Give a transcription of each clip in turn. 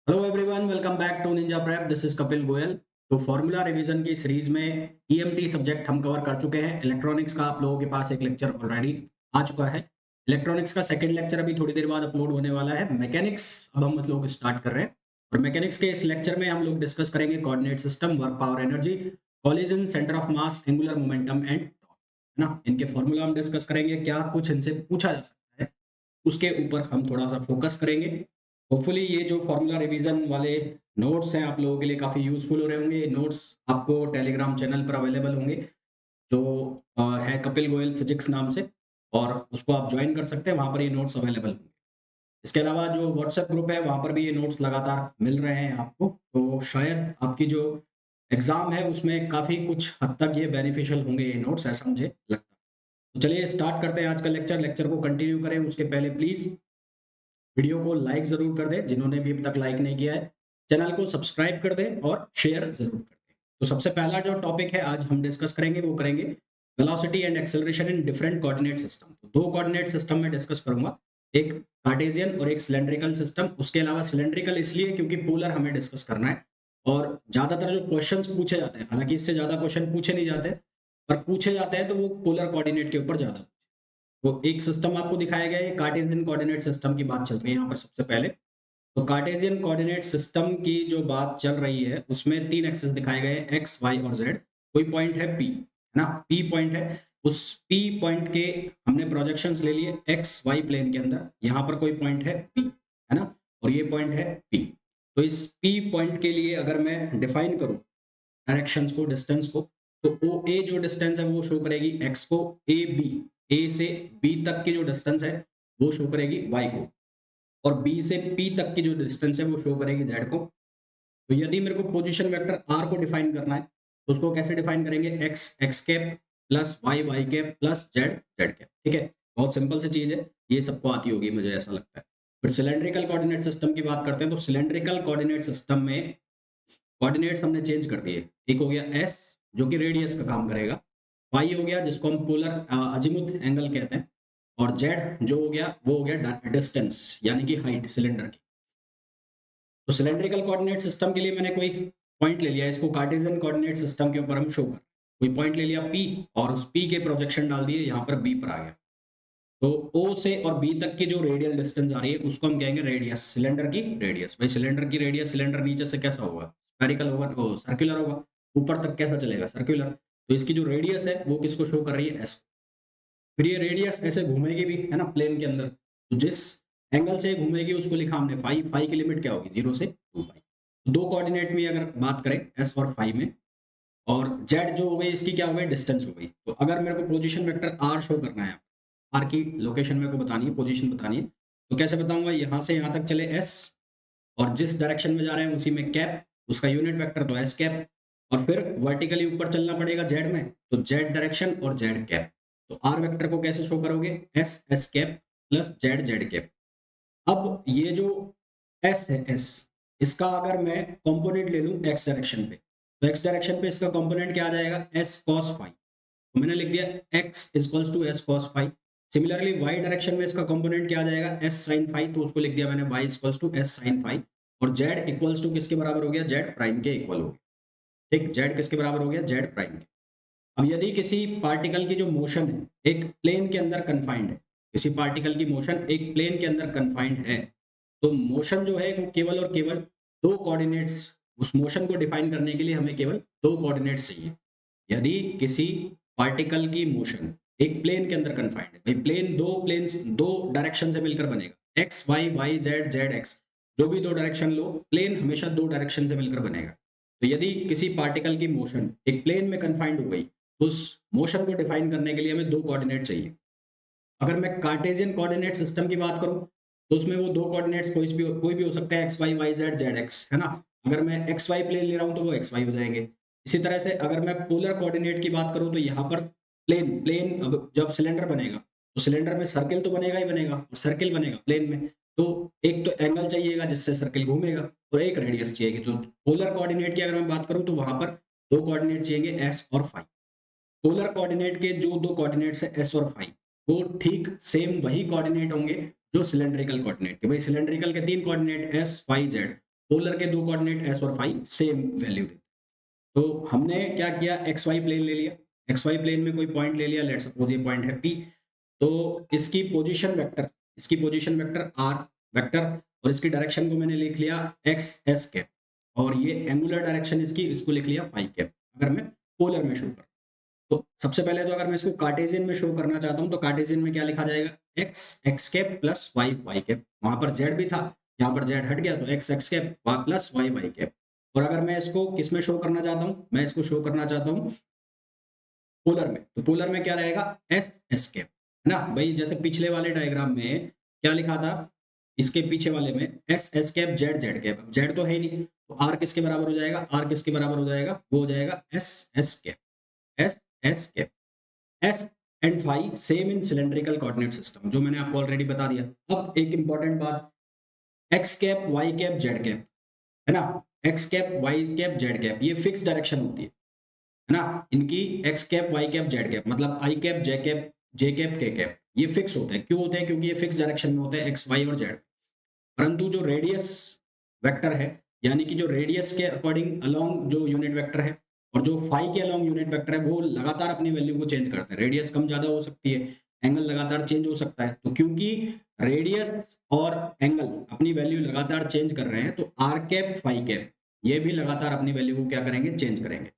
Hello everyone, welcome back to Ninja Prep. This is Kapil Goyal. तो formula revision की series में EMT subject हम cover कर चुके हैं। इलेक्ट्रॉनिक्स का आप लोगों के पास एक लेक्चर ऑलरेडी आ चुका है। इलेक्ट्रॉनिक्स का सेकंड लेक्चर अभी थोड़ी देर बाद अपलोड होने वाला है। मैकेनिक्स अब हम लोग स्टार्ट कर रहे हैं और मैकेनिक्स के इस लेक्चर में हम लोग डिस्कस करेंगे coordinate system, work, power, energy, collision, centre of mass, angular momentum and है ना। इनके फॉर्मूला हम डिस्कस करेंगे, क्या कुछ इनसे पूछा जा सकता है उसके ऊपर हम थोड़ा सा फोकस करेंगे। होपफुली ये जो फॉर्मूला रिवीजन वाले नोट्स हैं आप लोगों के लिए काफ़ी यूज़फुल हो रहे होंगे। ये नोट्स आपको टेलीग्राम चैनल पर अवेलेबल होंगे, जो है कपिल गोयल फिजिक्स नाम से, और उसको आप ज्वाइन कर सकते हैं। वहाँ पर ये नोट्स अवेलेबल होंगे। इसके अलावा जो व्हाट्सएप ग्रुप है वहाँ पर भी ये नोट्स लगातार मिल रहे हैं आपको, तो शायद आपकी जो एग्ज़ाम है उसमें काफ़ी कुछ हद तक ये बेनिफिशियल होंगे ये नोट्स, ऐसा मुझे लगता है। तो चलिए स्टार्ट करते हैं आज का लेक्चर। लेक्चर को कंटिन्यू करें उसके पहले प्लीज़ वीडियो को लाइक ज़रूर कर दें, जिन्होंने भी अभी तक लाइक नहीं किया है। चैनल को सब्सक्राइब कर दें और शेयर ज़रूर कर दें। तो सबसे पहला जो टॉपिक है आज हम डिस्कस करेंगे वो करेंगे velocity and acceleration in different coordinate system. तो 2 कोऑर्डिनेट सिस्टम में डिस्कस करूँगा, एक कार्टेशियन और एक सिलिंड्रिकल सिस्टम। उसके अलावा सिलिंड्रिकल इसलिए क्योंकि पोलर हमें डिस्कस करना है और ज़्यादातर जो क्वेश्चंस पूछे जाते हैं, हालाँकि इससे ज़्यादा क्वेश्चन पूछे नहीं जाते, पर पूछे जाते हैं तो वो पोलर कोऑर्डिनेट के ऊपर ज़्यादा। तो एक सिस्टम आपको दिखाया गया है, कार्टेशियन कोऑर्डिनेट सिस्टम की बात चल रही है यहाँ पर सबसे पहले। तो कार्टेशियन कोऑर्डिनेट सिस्टम की जो बात चल रही है उसमें 3 एक्सिस दिखाए गए हैं, एक्स, वाई और ज़ेड। कोई पॉइंट है पी, है ना? पी पॉइंट है। उस पी पॉइंट के हमने प्रोजेक्शंस ले लिए एक्स, वाई प्लेन के अंदर। यहाँ पर कोई पॉइंट है पी, है ना? और ये पॉइंट है पी। तो इस पी पॉइंट के लिए अगर मैं डिफाइन करूँ डायरेक्शंस को, डिस्टेंस को, तो ओ ए जो डिस्टेंस है वो शो करेगी एक्स को, ए बी, ए से बी तक की जो डिस्टेंस है वो शो करेगी वाई को, और बी से पी तक की जो डिस्टेंस है वो शो करेगी जेड को। तो यदि मेरे को पोजीशन वेक्टर आर को डिफाइन करना है तो उसको कैसे डिफाइन करेंगे? X X cap plus Y Y cap plus Z Z cap. ठीक है, बहुत सिंपल सी चीज है, ये सबको आती होगी मुझे ऐसा लगता है। फिर सिलेंड्रिकल कोऑर्डिनेट सिस्टम की बात करते हैं। तो सिलेंड्रिकल कोऑर्डिनेट सिस्टम में कोऑर्डिनेट्स हमने चेंज कर दिए। एक हो गया एस जो कि रेडियस का काम करेगा, वाई हो गया जिसको हम पोलर अजीमुथ एंगल कहते हैं, और जेड जो हो गया वो हो गया डिस्टेंस यानी कि हाइट सिलेंडर की। तो सिलेंड्रिकल कोऑर्डिनेट सिस्टम के लिए मैंने कोई पॉइंट ले लिया, इसको कार्टेशियन कोऑर्डिनेट सिस्टम के ऊपर हम शो कर, कोई पॉइंट ले लिया P और उस P के प्रोजेक्शन डाल दिए, यहाँ पर B पर आ गया। तो O से और B तक की जो रेडियल डिस्टेंस आ रही है उसको हम कहेंगे रेडियस, सिलेंडर की रेडियस। भाई सिलेंडर की रेडियस, सिलेंडर नीचे से कैसा होगा? स्फेरिकल होगा, तो सर्कुलर होगा। ऊपर तक कैसा चलेगा? सर्कुलर। तो इसकी जो रेडियस है वो किसको शो कर रही है? S। फिर ये रेडियस ऐसे घूमेगी भी, है ना, प्लेन के अंदर। तो जिस एंगल से घूमेगी उसको लिखा हमने फाई। फाई की लिमिट क्या होगी? 0 से 2 पाई। दो कोऑर्डिनेट में अगर बात करें एस और फाई में, और जेड जो हो गई इसकी क्या हो गई? डिस्टेंस हो गई। तो अगर मेरे को पोजीशन वेक्टर आर शो करना है, आर की लोकेशन मेरे को बतानी है, पोजीशन बतानी है, तो कैसे बताऊंगा? यहाँ से यहाँ तक चले एस, और जिस डायरेक्शन में जा रहे हैं उसी में कैप, उसका यूनिट वेक्टर तो एस कैप, और फिर वर्टिकली ऊपर चलना पड़ेगा जेड में, तो जेड डायरेक्शन और जेड कैप। तो आर वेक्टर को कैसे शो करोगे? S S cap plus Z Z cap. अब ये जो एस है, एस, इसका अगर मैं कंपोनेंट ले लूं एक्स डायरेक्शन पे, तो एक्स डायरेक्शन पे इसका कंपोनेंट क्या आ जाएगा? S cos phi. तो मैंने लिख दिया X equals to S cos phi. Similarly Y direction में इसका कंपोनेंट क्या आ जाएगा? एस साइन फाई, तो उसको लिख दिया मैंने Y equals to S sine phi. और जेड इक्वल्स टू किसके बराबर हो गया? जेड प्राइम के इक्वल हो गया। ठीक, जेड किसके बराबर हो गया? जेड प्राइम के। अब यदि किसी पार्टिकल की जो मोशन है एक प्लेन के अंदर कन्फाइंड है, किसी पार्टिकल की मोशन एक प्लेन के अंदर कन्फाइंड है, तो मोशन जो है वो केवल और केवल दो कोऑर्डिनेट्स, उस मोशन को डिफाइन करने के लिए हमें केवल दो कोऑर्डिनेट्स चाहिए। यदि किसी पार्टिकल की मोशन एक प्लेन के अंदर कन्फाइंड है, भाई प्लेन दो प्लेन्स दो डायरेक्शन से मिलकर बनेगा, X Y Y Z Z X, जो भी दो डायरेक्शन लो, प्लेन हमेशा दो डायरेक्शन से मिलकर बनेगा। तो यदि किसी पार्टिकल की मोशन एक प्लेन में कन्फाइंड हो गई, उस मोशन को डिफाइन करने के लिए हमें दो कोऑर्डिनेट चाहिए। अगर मैं कार्टेशियन कोऑर्डिनेट सिस्टम की बात करूं तो उसमें वो दो कोऑर्डिनेट्स कोई भी हो सकता है, X Y Y Z Z X, है ना। अगर मैं एक्स वाई प्लेन ले रहा हूं तो वो एक्स वाई हो जाएंगे। इसी तरह से अगर मैं पोलर कोऑर्डिनेट की बात करूं तो यहाँ पर प्लेन प्लेन अब जब सिलेंडर बनेगा तो सिलेंडर में सर्किल तो बनेगा ही बनेगा, और सर्किल बनेगा प्लेन में, तो एक तो एंगल चाहिएगा जिससे सर्किल घूमेगा, और एक रेडियस चाहिएगी। तो पोलर कोऑर्डिनेट की अगर मैं बात करूं तो वहां पर दो कोऑर्डिनेट चाहिए, एस और फाई। पोलर कोऑर्डिनेट के जो दो कोऑर्डिनेट्स है एस और फाई, वो ठीक सेम वही कोऑर्डिनेट होंगे जो सिलेंड्रिकल कोऑर्डिनेट के। भाई सिलेंड्रिकल के तीन coordinate S phi Z, polar के दो कोऑर्डिनेट एस और फाई सेम वैल्यू देते। तो हमने क्या किया, एक्स वाई प्लेन ले लिया, एक्स वाई प्लेन में कोई पॉइंट ले लिया, लेट्स सपोज ये पॉइंट है पी। तो इसकी पोजीशन वेक्टर आर वेक्टर, और इसकी डायरेक्शन को मैंने लिख लिया एक्स एस कैप, और ये एंगुलर डायरेक्शन इसको लिख लिया फाई कैप, अगर मैं पोलर में शो कर। तो सबसे पहले तो अगर मैं इसको कार्टेशियन में शो करना चाहता हूं तो कार्टेशियन में क्या लिखा जाएगा, X X cap plus Y Y cap. वहां पर जेड भी था, यहाँ पर जेड हट गया तो X X cap plus Y Y cap. और अगर मैं इसको किस में शो करना चाहता हूँ, मैं इसको शो करना चाहता हूँ पोलर में, तो पोलर में क्या रहेगा, एस एस कैप, है ना भाई। जैसे पिछले वाले डायग्राम में क्या लिखा था, इसके पीछे वाले में S S cap Z Z cap, Z तो है ही नहीं, तो आर किसके बराबर हो जाएगा, आर किसके बराबर हो जाएगा, वो हो जाएगा S S cap, S S cap. S and phi same in cylindrical coordinate system, जो मैंने आपको ऑलरेडी बता दिया। अब एक इंपॉर्टेंट बात, X cap Y cap Z cap, है ना, X cap Y cap Z cap, ये फिक्स डायरेक्शन होती है ना इनकी, X cap Y cap Z cap, मतलब I cap J cap K cap, ये फिक्स होते हैं। क्यों होते हैं, क्योंकि ये फिक्स डायरेक्शन में होते हैं, एक्स वाई और जेड। परंतु जो रेडियस वेक्टर है, यानी कि जो रेडियस के अकॉर्डिंग अलोंग जो यूनिट वेक्टर है, और जो फाई के अलोंग यूनिट वेक्टर है, वो लगातार अपनी वैल्यू को चेंज करते हैं। रेडियस कम ज्यादा हो सकती है, एंगल लगातार चेंज हो सकता है। तो क्योंकि रेडियस और एंगल अपनी वैल्यू लगातार चेंज कर रहे हैं, तो आर कैप फाई कैप ये भी लगातार अपनी वैल्यू को क्या करेंगे, चेंज करेंगे।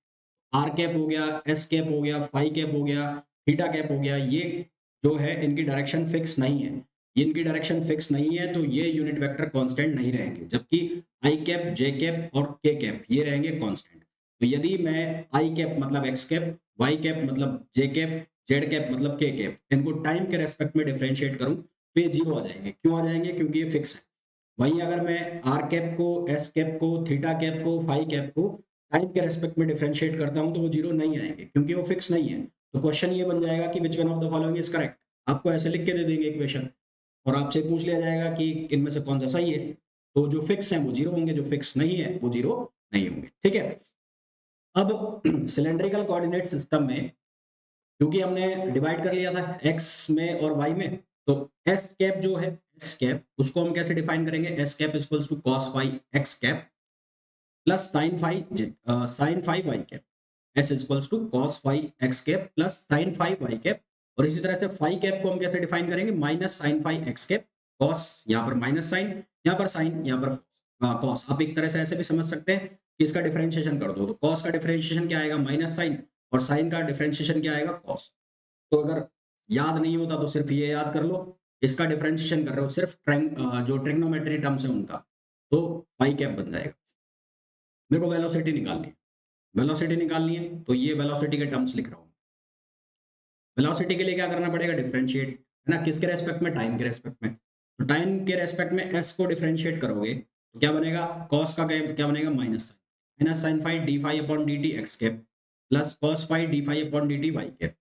आर कैप हो गया, एस कैप हो गया, फाई कैप हो गया, थीटा कैप हो गया, ये जो है इनकी डायरेक्शन फिक्स नहीं है। इनकी डायरेक्शन फिक्स नहीं है तो ये यूनिट वेक्टर कांस्टेंट नहीं रहेंगे, जबकि आई कैप, जे कैप और के कैप ये रहेंगे कांस्टेंट। तो यदि मैं आई कैप मतलब एक्स कैप, वाई कैप मतलब जे कैप, जेड कैप मतलब के कैप, इनको टाइम के रेस्पेक्ट में डिफरेंशिएट करूं तो ये जीरो आ जाएंगे। क्यों आ जाएंगे, क्योंकि ये फिक्स है। वहीं अगर मैं आर कैप को, एस कैप को, थीटा कैप को, फाई कैप को टाइम के रेस्पेक्ट में डिफरेंशिएट करता हूं तो वो जीरो नहीं आएंगे, क्योंकि वो फिक्स नहीं है। तो क्वेश्चन ये बन जाएगा कि which one of the following is correct. आपको ऐसे लिख के दे देंगे इक्वेशन, और आपसे पूछ लिया जाएगा कि इनमें से कौन सा सही है। तो जो फिक्स है वो जीरो होंगे, जो फिक्स नहीं है वो जीरो नहीं होंगे। ठीक है। अब सिलेंड्रिकल कोऑर्डिनेट सिस्टम में, क्योंकि हमने डिवाइड कर लिया था एक्स में और वाई में, तो एस कैप जो है, एस कैप उसको हम कैसे डिफाइन करेंगे, S cap equals to cos phi x cap plus sine phi Y cap. S equals to cos phi x cap plus sine phi Y cap. और इसी तरह से फाई कैप को हम कैसे डिफाइन करेंगे, minus sine phi x cap, cos यहाँ पर माइनस साइन, यहाँ पर साइन, यहाँ पर कॉस। आप एक तरह से ऐसे भी समझ सकते हैं कि इसका डिफरेंशिएशन कर दो, तो कॉस का डिफरेंशिएशन क्या आएगा, माइनस साइन, और साइन का डिफरेंशिएशन क्या आएगा, कॉस। तो अगर याद नहीं होता तो सिर्फ ये याद कर लो, इसका डिफरेंशिएशन कर रहे हो सिर्फ जो ट्रिग्नोमेट्री टर्म्स है उनका, तो फाई कैप बन जाएगा। मेरे को वेलोसिटी निकालनी है, वेलोसिटी निकालनी है, तो ये वेलोसिटी के टर्म्स लिख रहा हूँ। वेलोसिटी के लिए क्या करना पड़ेगा, डिफरेंशिएट, है ना, किसके रेस्पेक्ट में, टाइम के रेस्पेक्ट में। तो टाइम के रेस्पेक्ट में एस को डिफरेंशिएट करोगे तो क्या बनेगा, कॉस का क्या बनेगा, minus sine phi d phi upon D t x cap plus cos phi d phi upon D t y cap.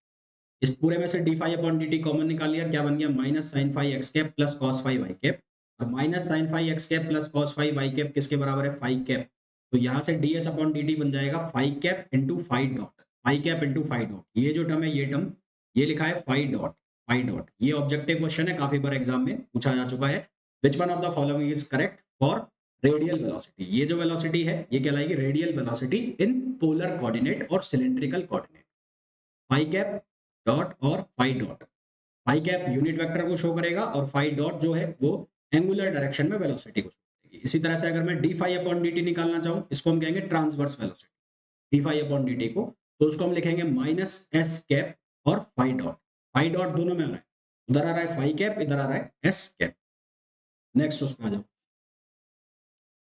इस पूरे में से d phi upon D t common निकाल लिया, क्या बन गया, minus sine phi x cap plus cos phi Y cap. और minus sine phi x cap plus cos phi Y cap किसके बराबर है, फाई कैप। तो यहाँ से d s upon D t बन जाएगा phi cap into phi dot, phi cap into phi dot. ये जो टर्म है, ये टर्म ये लिखा है फाई डॉट, फाई डॉट। ये ऑब्जेक्टिव क्वेश्चन है, काफी बार एग्जाम में पूछा जा चुका है। Which one of the following is correct for radial velocity. ये जो वेलोसिटी है ये कहलाएगी radial velocity in polar coordinate और cylindrical coordinate. Phi cap dot और phi dot, phi cap unit vector को शो करेगा और फाई डॉट जो है वो एंगुलर डायरेक्शन में वेलोसिटी को शो करेगी। इसी तरह से अगर मैं D phi upon D T निकालना चाहूँ, इसको हम कहेंगे transverse velocity, D phi upon D T को, तो उसको हम लिखेंगे माइनस एस कैप और फाई डॉट। फाई डॉट दोनों में आ रहा है, उधर आ रहा है फाई कैप, इधर आ रहा है एस कैप। नेक्स्ट उस पर आ जाओ,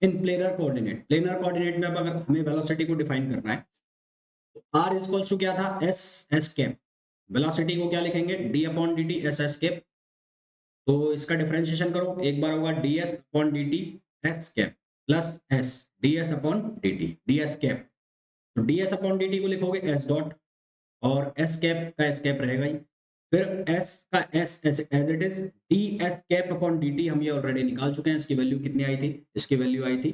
इन प्लेनर कोऑर्डिनेट। प्लेनर कोऑर्डिनेट में अब अगर हमें वेलोसिटी को डिफाइन करना है, तो आर इक्वल्स टू क्या था, एस एस कैप। वेलोसिटी को क्या लिखेंगे, d upon D t s S cap. तो इसका डिफरेंशिएशन करो, एक बार होगा d s upon D t s cap plus s d s upon D t d s cap. तो d s upon D T को लिखोगे एस डॉट, और एस कैप का एस कैप रहेगा ही। फिर एस का s as it is, d s cap upon D t हम ये ऑलरेडी निकाल चुके हैं। इसकी वैल्यू कितनी आई थी, इसकी वैल्यू आई थी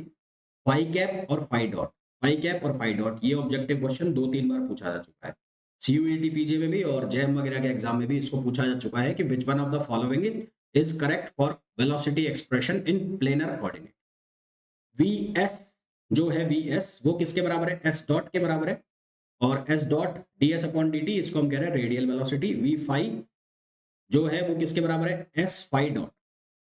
फाई कैप और फाई डॉट, फाई कैप और फाई डॉट। ये ऑब्जेक्टिव क्वेश्चन 2-3 बार पूछा जा चुका है, सीयूईटी पीजी में भी और जैम वगैरह के एग्जाम में भी इसको पूछा जा चुका है कि which one of the following is correct for velocity expression in planar coordinate. V S जो है वी एस वो किसके बराबर है, एस डॉट के बराबर है, और S dot D s upon D T इसको हम कह रहे हैं रेडियल वेलोसिटी। वी फाई जो है वो किसके बराबर है, S phi dot,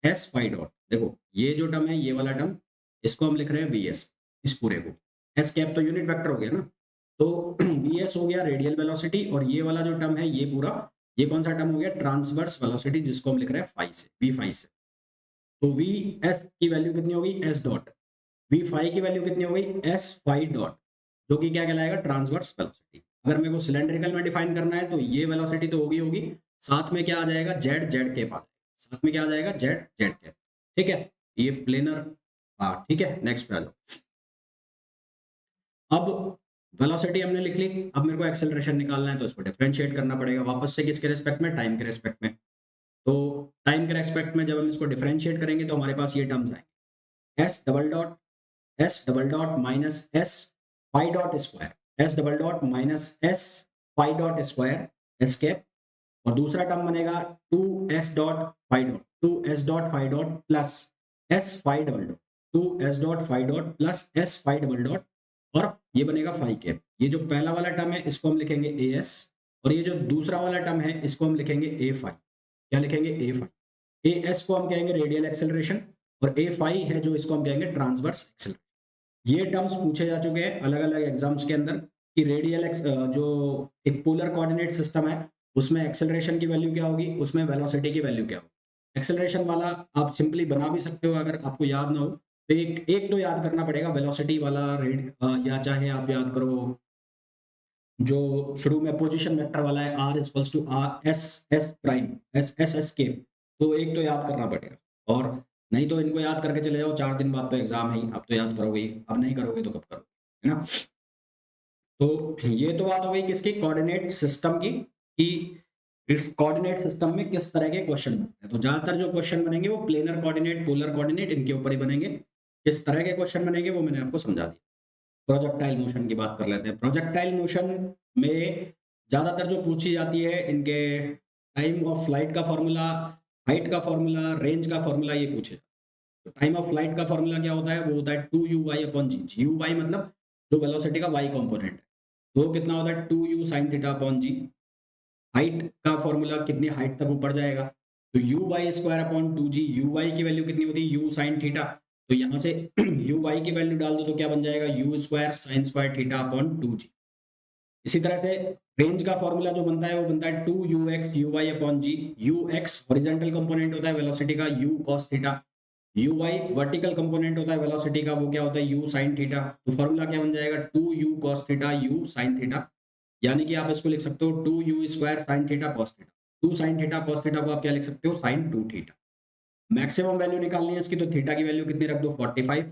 S phi dot. देखो ये जो टर्म है ये वाला टर्म इसको हम लिख रहे हैं वी एस, इस पूरे को, एस कैप तो यूनिट वेक्टर हो गया ना, तो वी एस हो गया रेडियल वेलोसिटी, और ये वाला जो टर्म है ये पूरा, ये कौन सा टर्म हो गया, ट्रांसवर्स वेलोसिटी, जिसको हम लिख रहे हैं फाई से, वी फाई से। तो वी एस की वैल्यू कितनी होगी, एस डॉट, वी फाई की वैल्यू कितनी हो गई, एस फाई डॉट, जो कि क्या कहलाएगा, ट्रांसवर्स वेलोसिटी। अगर मेरे को सिलेंड्रिकल में डिफाइन करना है तो ये वेलोसिटी तो होगी, साथ में क्या आ जाएगा, जेड, जेड के पास, साथ में क्या आ जाएगा, जेड, जेड के, ठीक है, ये प्लेनर। हाँ ठीक है, नेक्स्ट पे आ जाओ। अब वेलोसिटी हमने लिख ली, अब मेरे को एक्सेलरेशन निकालना है तो इसको डिफरेंशिएट करना पड़ेगा वापस से, किसके रिस्पेक्ट में, टाइम के रिस्पेक्ट में। तो टाइम के रिस्पेक्ट में जब हम इसको डिफरेंशिएट करेंगे तो हमारे पास ये टर्म्स आएंगे, S double dot, S double dot minus S phi dot square, S double dot minus S phi dot square, S cap, और दूसरा टर्म बनेगा two S dot phi dot, two S dot phi dot plus S phi double dot, two S dot phi dot plus S phi double dot, और ये बनेगा phi cap. ये जो पहला वाला टर्म है इसको हम लिखेंगे ए एस, और ये जो दूसरा वाला टर्म है इसको हम लिखेंगे ए फाई। क्या लिखेंगे, ए फाई। ए एस को हम कहेंगे रेडियल एक्सेलरेशन, और ए फाई है जो इसको हम कहेंगे ट्रांसवर्स एक्सेलरेशन। ये टर्म्स पूछे जा चुके हैं अलग अलग एग्जाम्स के अंदर कि रेडियल जो एक पोलर कोऑर्डिनेट सिस्टम है उसमें एक्सेलरेशन की वैल्यू क्या होगी, उसमें वेलोसिटी की वैल्यू क्या होगी। एक्सेलरेशन वाला आप सिंपली बना भी सकते हो अगर आपको याद ना हो तो, एक एक तो याद करना पड़ेगा वेलोसिटी वाला रेड, या चाहे आप याद करो जो शुरू में पोजीशन वेक्टर वाला है, R equals to R S S prime, S S S के, तो एक तो याद करना पड़ेगा। और नहीं तो इनको याद करके चले जाओ, 4 दिन बाद तो एग्जाम है ही, अब तो याद करोगे ही, अब नहीं करोगे तो कब करोगे, है ना। तो ये तो बात हो गई किसकी, कोऑर्डिनेट सिस्टम की, कि इस कोऑर्डिनेट सिस्टम में किस तरह के क्वेश्चन बनते हैं। तो ज्यादातर जो क्वेश्चन बनेंगे वो प्लेनर कोऑर्डिनेट, पोलर कोऑर्डिनेट, इनके ऊपर ही बनेंगे। किस तरह के क्वेश्चन बनेंगे वो मैंने आपको समझा दिया। प्रोजेक्टाइल मोशन की बात कर लेते हैं। प्रोजेक्टाइल मोशन में ज्यादातर जो पूछी जाती है इनके टाइम ऑफ फ्लाइट का फॉर्मूला, हाइट का फॉर्मूला, रेंज का फॉर्मूला, ये पूछे। तो टाइम ऑफ फ्लाइट का फॉर्मूला क्या होता है, वो होता है 2u(y) अपॉन जी। u(y) मतलब जो वेलोसिटी का y कंपोनेंट है, तो वो कितना होता है 2u sin थीटा अपॉन जी। हाइट का फॉर्मूला कितनी हाइट तक ऊपर जाएगा, तो u(y) square upon 2g, u(y) की वैल्यू कितनी होती है, u sin थीटा, तो यहाँ से u(y) की वैल्यू डाल दो तो क्या बन जाएगा, u square sin square theta upon 2g। इसी तरह से रेंज का फॉर्मूला जो बनता है वो बनता है 2ux uy अपॉन जी। ux हॉरिजॉन्टल कंपोनेंट होता है वेलोसिटी का, u cos theta, uy vertical component होता है वेलोसिटी का, वो क्या होता है, u sin थीटा। तो फॉर्मूला क्या बन जाएगा, 2u cos theta u sin theta, यानी कि आप इसको लिख सकते हो 2u square sin theta cos theta. 2 sin theta cos theta को आप क्या लिख सकते हो, sin 2 थीटा। मैक्सिमम वैल्यू निकालनी है इसकी, तो थीटा की वैल्यू कितनी रख दो, 45,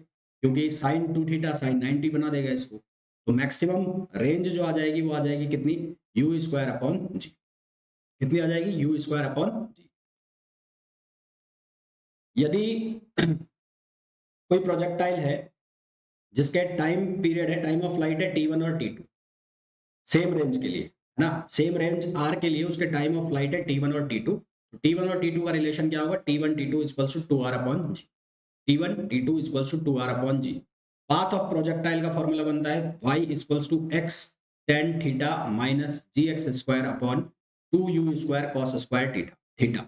क्योंकि sin 2 थीटा sin 90 बना देगा इसको। तो मैक्सिमम रेंज जो आ जाएगी वो आ जाएगी कितनी, u स्क्वायर अपॉन जी। कितनी आ जाएगी, u स्क्वायर अपॉन जी। यदि कोई प्रोजेक्टाइल है जिसके टाइम पीरियड है, टाइम ऑफ फ्लाइट है T1 और T2, सेम रेंज के लिए, है ना, सेम रेंज r के लिए उसके टाइम ऑफ फ्लाइट है T1 और T2, तो T1 और T2 का रिलेशन क्या होगा, T1 T2 equals to 2r upon G. T1 T2 equals to 2r upon G. Path of projectile का फॉर्मूला बनता है y equals to x tan theta minus gx square upon 2u square cos square theta, theta.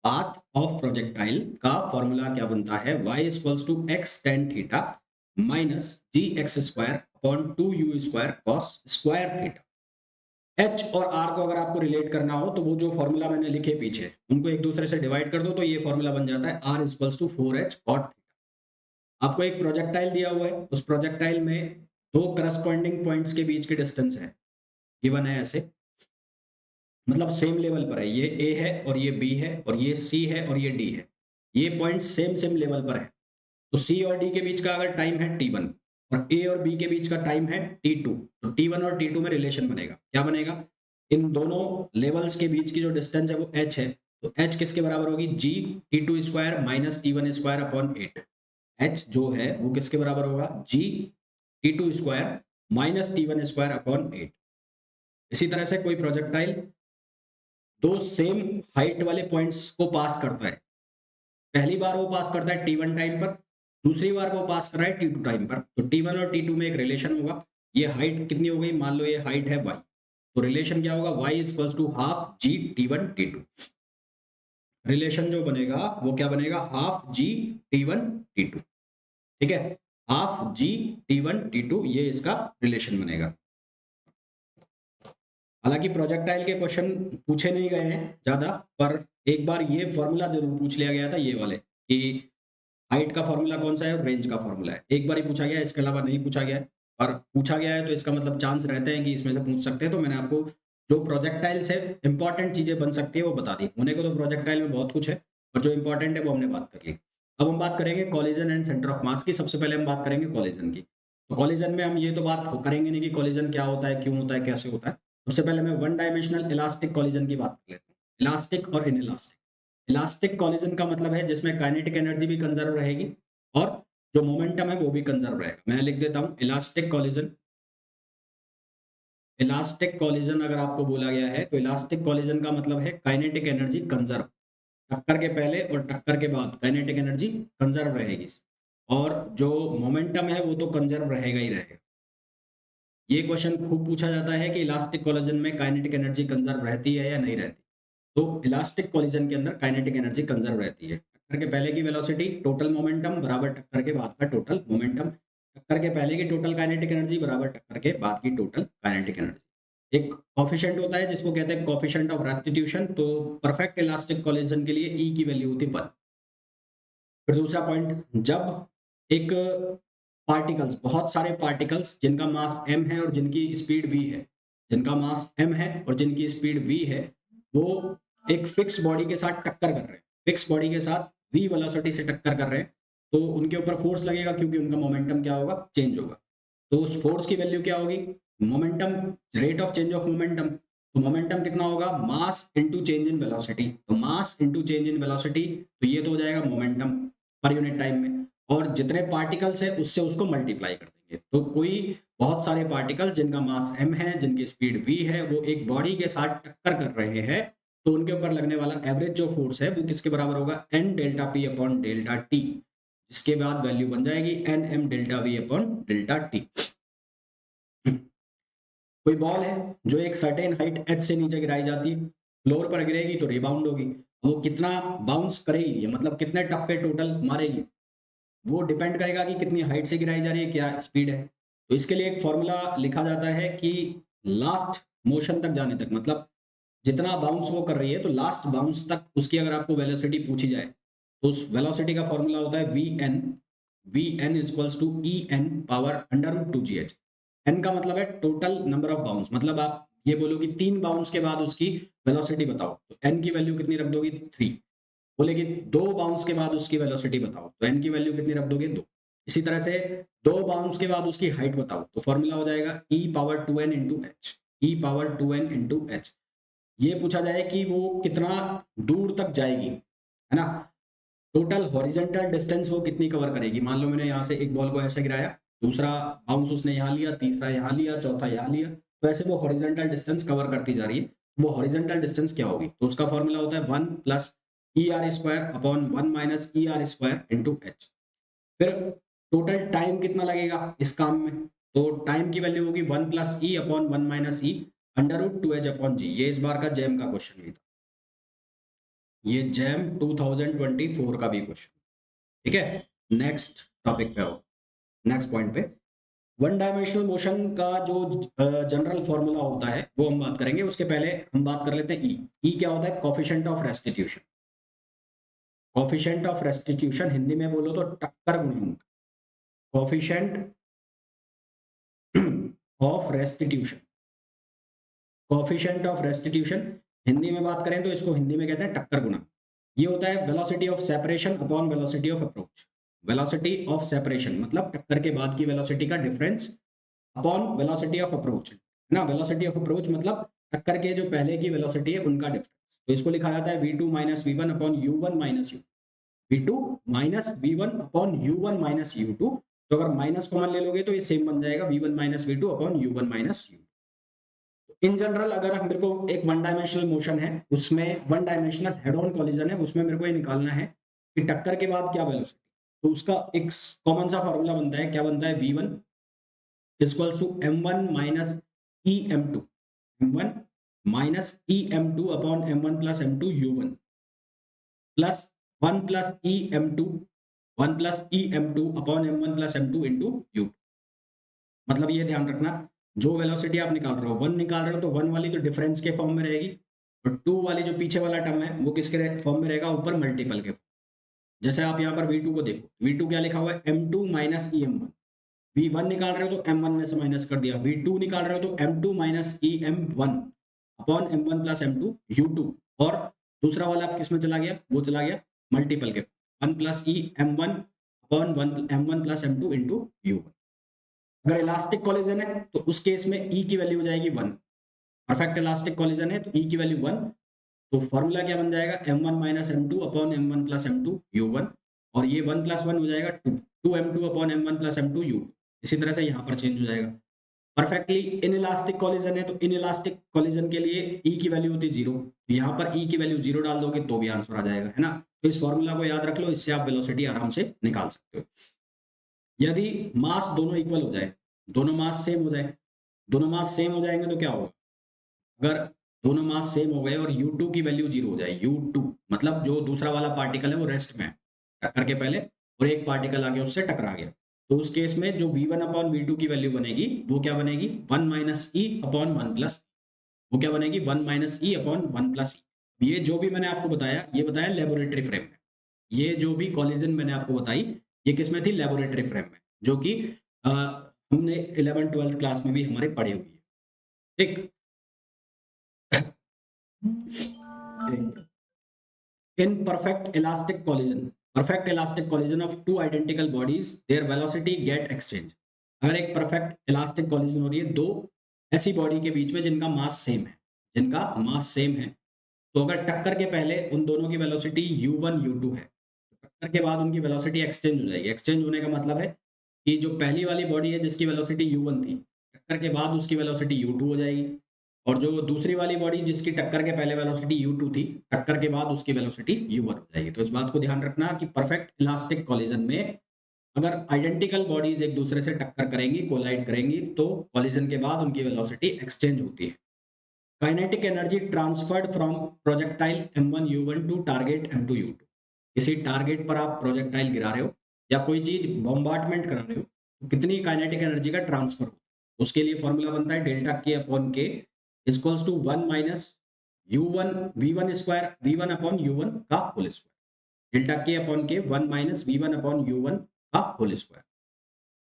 Path of projectile का formula क्या बनता है, y equals to x tan theta minus gx square upon 2u square cos square theta. H और R को अगर आपको relate करना हो तो वो जो फॉर्मूला मैंने लिखे पीछे उनको एक दूसरे से डिवाइड कर दो तो ये फॉर्मूला बन जाता है R equals to 4h cot theta. आपको एक प्रोजेक्टाइल दिया हुआ है, उस प्रोजेक्टाइल में दो करस्पॉन्डिंग पॉइंट्स के बीच की डिस्टेंस है, गिवन है ऐसे, मतलब सेम लेवल पर है, ये A है और ये B है और ये C है और ये D है, ये पॉइंट सेम सेम लेवल पर है। तो C और D के बीच का अगर टाइम है T1 और A और B के बीच का टाइम है T2, तो T1 और T2 में रिलेशन बनेगा, क्या बनेगा, इन दोनों लेवल्स के बीच की जो डिस्टेंस है वो h है, तो h किसके बराबर होगी, g T2 square minus T1 square upon 8। h जो है वो किसके बराबर होगा, g T2 square minus T1 square upon 8। इसी तरह से कोई प्रोजेक्टाइल दो सेम हाइट वाले पॉइंट्स को पास करता है, पहली बार वो पास करता है T1 टाइम पर, दूसरी बार वो पास कर रहा है t2 टाइम पर, तो t1 और t2 में एक रिलेशन होगा। ये हाइट कितनी हो गई, मान लो ये हाइट है y, तो रिलेशन क्या होगा, y equals to half g t1 t2। Relation जो बनेगा वो क्या बनेगा, हाफ g t1 t2, ठीक है, हाफ g t1 t2, ये इसका रिलेशन बनेगा। हालांकि प्रोजेक्टाइल के क्वेश्चन पूछे नहीं गए हैं ज्यादा, पर एक बार ये फॉर्मूला जरूर पूछ लिया गया था, ये वाले कि हाइट का फॉर्मूला कौन सा है और रेंज का फॉर्मूला है, एक बार ही पूछा गया है, इसके अलावा नहीं पूछा गया है। और पूछा गया है तो इसका मतलब चांस रहते हैं कि इसमें से पूछ सकते हैं, तो मैंने आपको जो प्रोजेक्टाइल से इंपॉर्टेंट चीजें बन सकती है वो बता दी। होने को तो प्रोजेक्टाइल में बहुत कुछ है, और जो इंपॉर्टेंट है वो हमने बात कर ली। अब हम बात करेंगे collision and centre of mass की। सबसे पहले हम बात करेंगे कॉलिजन की। तो कॉलिजन में हम ये तो बात करेंगे नहीं कि कॉलिजन क्या होता है, क्यों होता है, कैसे होता है। सबसे पहले मैं वन डायमेंशनल इलास्टिक कॉलिजन की बात कर लेता हूँ, इलास्टिक और इनइलास्टिक। इलास्टिक कॉलिजन का मतलब है जिसमें काइनेटिक एनर्जी भी कंजर्व रहेगी और जो मोमेंटम है वो भी कंजर्व रहेगा। मैं लिख देता हूं इलास्टिक कॉलिजन। इलास्टिक कॉलिजन अगर आपको बोला गया है तो इलास्टिक कॉलिजन का मतलब है काइनेटिक एनर्जी कंजर्व। टक्कर के पहले और टक्कर के बाद काइनेटिक एनर्जी कंजर्व रहेगी, और जो मोमेंटम है वो तो कंजर्व रहेगा ही रहेगा। ये क्वेश्चन खूब पूछा जाता है कि इलास्टिक कॉलिजन में काइनेटिक एनर्जी कंजर्व रहती है या नहीं रहती। तो इलास्टिक कॉलिजन के अंदर काइनेटिक एनर्जी कंजर्व रहती है। टक्कर के पहले की वेलोसिटी टोटल मोमेंटम बराबर टक्कर के बाद का टोटल मोमेंटम। टक्कर के पहले की टोटल काइनेटिक एनर्जी बराबर टक्कर के बाद की टोटल काइनेटिक एनर्जी। एक कॉफिशिएंट होता है जिसको कहते हैं कॉफिशिएंट ऑफ रेस्टिट्यूशन। तो परफेक्ट इलास्टिक कॉलिजन के लिए ई की वैल्यू होती है 1। फिर दूसरा पॉइंट, जब एक पार्टिकल्स, बहुत सारे पार्टिकल्स जिनका मास m है और जिनकी स्पीड v है, जिनका मास m है और जिनकी स्पीड v है, वो एक फिक्स बॉडी के साथ टक्कर कर रहे हैं, फिक्स बॉडी के साथ v वेलोसिटी से टक्कर कर रहे हैं, तो उनके ऊपर फोर्स लगेगा क्योंकि उनका मोमेंटम क्या होगा, चेंज होगा। तो उस फोर्स की वैल्यू क्या होगी, momentum, rate of change of momentum. तो मोमेंटम कितना होगा, mass into change in velocity. तो mass into change in velocity, तो ये तो हो जाएगा मोमेंटम पर यूनिट टाइम में, और जितने पार्टिकल्स है उससे उसको मल्टीप्लाई कर देंगे। तो कोई बहुत सारे पार्टिकल्स जिनका मास m है, जिनकी स्पीड v है, वो एक बॉडी के साथ टक्कर कर रहे हैं, तो उनके ऊपर लगने वाला एवरेज जो फोर्स है वो किसके बराबर होगा, n delta p upon delta t। इसके बाद वैल्यू बन जाएगी n m delta v upon delta t। कोई बॉल है जो एक सर्टेन हाइट h से नीचे गिराई जाती है, फ्लोर पर गिरेगी तो रिबाउंड होगी। वो कितना बाउंस करेगी, मतलब कितने टप्पे टोटल मारेगी, वो डिपेंड करेगा कि कितनी हाइट से गिराई जा रही है, क्या स्पीड है। तो इसके लिए एक फॉर्मूला लिखा जाता है कि लास्ट मोशन तक जाने तक, मतलब जितना बाउंस वो कर रही है, तो लास्ट बाउंस तक उसकी अगर आपको वेलोसिटी पूछी जाए, तो उस वेलोसिटी का फॉर्मूला होता है V N. V N equals to E N power under root 2gh। N का मतलब है टोटल नंबर ऑफ बाउंस, मतलब आप ये बोलो कि 3 बाउंस के बाद उसकी वेलोसिटी बताओ, तो एन की वैल्यू कितनी रख दोगे, 3। बोलेगी 2 बाउंस के बाद उसकी वेलोसिटी बताओ, तो एन की वैल्यू कितनी रख दोगे, 2। इसी तरह से 2 बाउंस के बाद उसकी हाइट बताओ, तो फॉर्मूला हो जाएगा e power 2n into h. E power 2n into h. ये पूछा जाए कि वो कितना दूर तक जाएगी, है ना, टोटल हॉरिजॉन्टल डिस्टेंस वो कितनी कवर करेगी। मान लो मैंने यहाँ से एक बॉल को ऐसे गिराया, दूसरा बाउंस उसने यहाँ लिया, तीसरा यहाँ लिया, चौथा यहाँ लिया, तो ऐसे वो हॉरिजॉन्टल डिस्टेंस कवर करती जा रही है। वो हॉरिजॉन्टल डिस्टेंस क्या होगी, तो उसका फॉर्मूला होता है 1 plus E R square upon 1 minus E R square into H. फिर टोटल टाइम कितना लगेगा इस काम में, तो टाइम की वैल्यू होगी 1 plus e upon 1 minus e under root 2h upon g. ये इस बार का जैम का क्वेश्चन भी था, ये जैम 2024 का भी क्वेश्चन, ठीक है। नेक्स्ट टॉपिक पे आओ, नेक्स्ट पॉइंट पे। वन डायमेंशनल मोशन का जो जनरल फॉर्मूला होता है वो हम बात करेंगे, उसके पहले हम बात कर लेते हैं ई। ई क्या होता है, coefficient of restitution. Coefficient of restitution Hindi में बोलो तो टक्कर गुणांक, coefficient of restitution. Coefficient of restitution Hindi में बात करें तो इसको हिंदी में कहते हैं टक्कर गुणांक। ये होता है velocity of separation upon velocity of approach. Velocity of separation मतलब टक्कर के बाद की वेलोसिटी का difference upon velocity of approach, है ना। वेलोसिटी ऑफ अप्रोच मतलब टक्कर के जो पहले की वेलोसिटी है उनका डिफरेंस। तो इसको लिखा जाता है v2 minus V one upon U one minus U, v2 minus V one upon U one minus U two. तो अगर माइनस कॉमन ले लोगे तो ये सेम बन जाएगा v1 minus V two upon U one minus U. In general अगर मेरे को एक वन डायमेंशनल मोशन है, उसमें one dimensional head on collision है, उसमें मेरे को ये निकालना है कि टक्कर के बाद क्या वेलोसिटी, तो उसका एक कॉमन सा फॉर्मूला बनता है, क्या बनता है, V1 equals to M1 minus EM2, M1 minus EM2 upon M1 plus M2 U1 plus 1 plus EM2 1 plus EM2 upon M1 plus M2 into U। मतलब ये ध्यान रखना, जो वेलोसिटी आप निकाल रहे हो 1 निकाल रहे हो तो 1 वाली तो डिफरेंस के फॉर्म में रहेगी, और 2 वाली जो पीछे वाला टर्म है वो किसके फॉर्म में रहेगा, ऊपर मल्टीपल के। जैसे आप यहाँ पर V2 को देखो, V2 क्या लिखा हुआ है, M2 माइनस EM1। V1 निकाल रहे हो तो M1 में से माइनस कर दिया, V2 निकाल रहे हो तो M2 minus EM1 upon M1 plus M2 U2, और दूसरा वाला आप किस में चला गया, वो चला गया मल्टीपल के, 1 plus EM1 upon M1 plus M2 into U1। अगर इलास्टिक कॉलिजन है तो उस केस में E की वैल्यू हो जाएगी 1। परफेक्ट इलास्टिक कॉलिजन है तो E की वैल्यू 1, तो फॉर्मूला क्या बन जाएगा, M1 minus M2 upon M1 plus M2 U1, और ये 1 प्लस 1 हो जाएगा 2, 2M2 upon M1 plus M2 U2। इसी तरह से यहाँ पर चेंज हो जाएगा। परफेक्टली इनइलास्टिक कॉलिजन है तो इनइलास्टिक कॉलिजन के लिए E की वैल्यू होती है 0, यहाँ पर E की वैल्यू 0 डाल दोगे तो भी आंसर आ जाएगा, है ना। तो इस फॉर्मूला को याद रख लो, इससे आप वेलोसिटी आराम से निकाल सकते हो। यदि मास दोनों इक्वल हो जाए, दोनों मास सेम हो जाए, दोनों मास सेम हो जाएंगे तो क्या होगा, अगर दोनों मास सेम हो गए और U2 की वैल्यू 0 हो जाए, U2 मतलब जो दूसरा वाला पार्टिकल है वो रेस्ट में है टक्कर के पहले, और एक पार्टिकल आगे उससे टकरा गया, तो उस केस में जो V1 अपॉन V2 की वैल्यू बनेगी वो क्या बनेगी, 1 माइनस E अपॉन 1 प्लस, वो क्या बनेगी, 1 minus E upon 1 plus E। ये जो भी मैंने आपको बताया, ये बताया लेबोरेटरी फ्रेम में। ये जो भी कॉलिजन मैंने आपको बताई, ये किस में थी, लेबोरेटरी फ्रेम में, जो कि हमने 11th-12th क्लास में भी हमारे पढ़ी हुई है, ठीक। In perfect elastic collision of two identical bodies, their velocity get exchange। अगर एक परफेक्ट इलास्टिक कॉलिजन हो रही है दो ऐसी बॉडी के बीच में जिनका मास सेम है, जिनका मास सेम है, तो अगर टक्कर के पहले उन दोनों की वेलोसिटी U1 U2 है, टक्कर के बाद उनकी वेलोसिटी एक्सचेंज हो जाएगी। एक्सचेंज होने का मतलब है कि जो पहली वाली बॉडी है जिसकी वेलोसिटी U1 थी, टक्कर के बाद उसकी वेलोसिटी U2 हो जाएगी, और जो दूसरी वाली बॉडी जिसकी टक्कर के पहले वेलोसिटी U2 थी, टक्कर के बाद उसकी वेलोसिटी U1 हो जाएगी। तो इस बात को ध्यान रखना कि परफेक्ट इलास्टिक कॉलिजन में अगर आइडेंटिकल बॉडीज एक दूसरे से टक्कर करेंगी, कोलाइड करेंगी, तो कॉलिजन के बाद उनकी वेलोसिटी एक्सचेंज होती है। Kinetic energy transferred from projectile M1 U1 to target M2 U2। किसी टारगेट पर आप प्रोजेक्टाइल गिरा रहे हो या कोई चीज बॉम्बार्डमेंट करा रहे हो, तो कितनी काइनेटिक एनर्जी का ट्रांसफर हो, उसके लिए फॉर्मूला बनता है delta K upon K equals to 1 minus U1 V1 square V1 upon U1 का whole square. Delta K upon K 1 minus V1 upon U1 का होल स्क्वायर।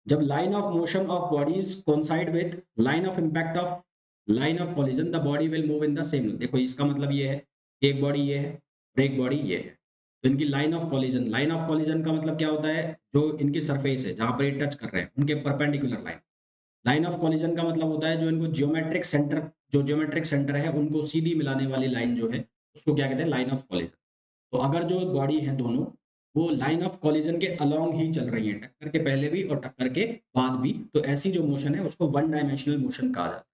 जब line of motion of bodies coincide with line of impact of line of collision, the body will move in the same. देखो इसका मतलब ये है, एक body ये है और एक बॉडी ये है, तो इनकी line of collision, line of collision का मतलब क्या होता है, जो इनकी सरफेस है जहां पर ये टच कर रहे हैं उनके perpendicular line. Line of collision का मतलब होता है जो इनको जियोमेट्रिक सेंटर, जो जियोमेट्रिक सेंटर है उनको सीधी मिलाने वाली लाइन जो है उसको क्या कहते हैं, लाइन ऑफ कॉलिजन। तो अगर जो बॉडी है दोनों, वो लाइन ऑफ कॉलिजन के अलोंग ही चल रही है, टक्कर के पहले भी और टक्कर के बाद भी, तो ऐसी जो मोशन है उसको वन डायमेंशनल मोशन कहा जाता है।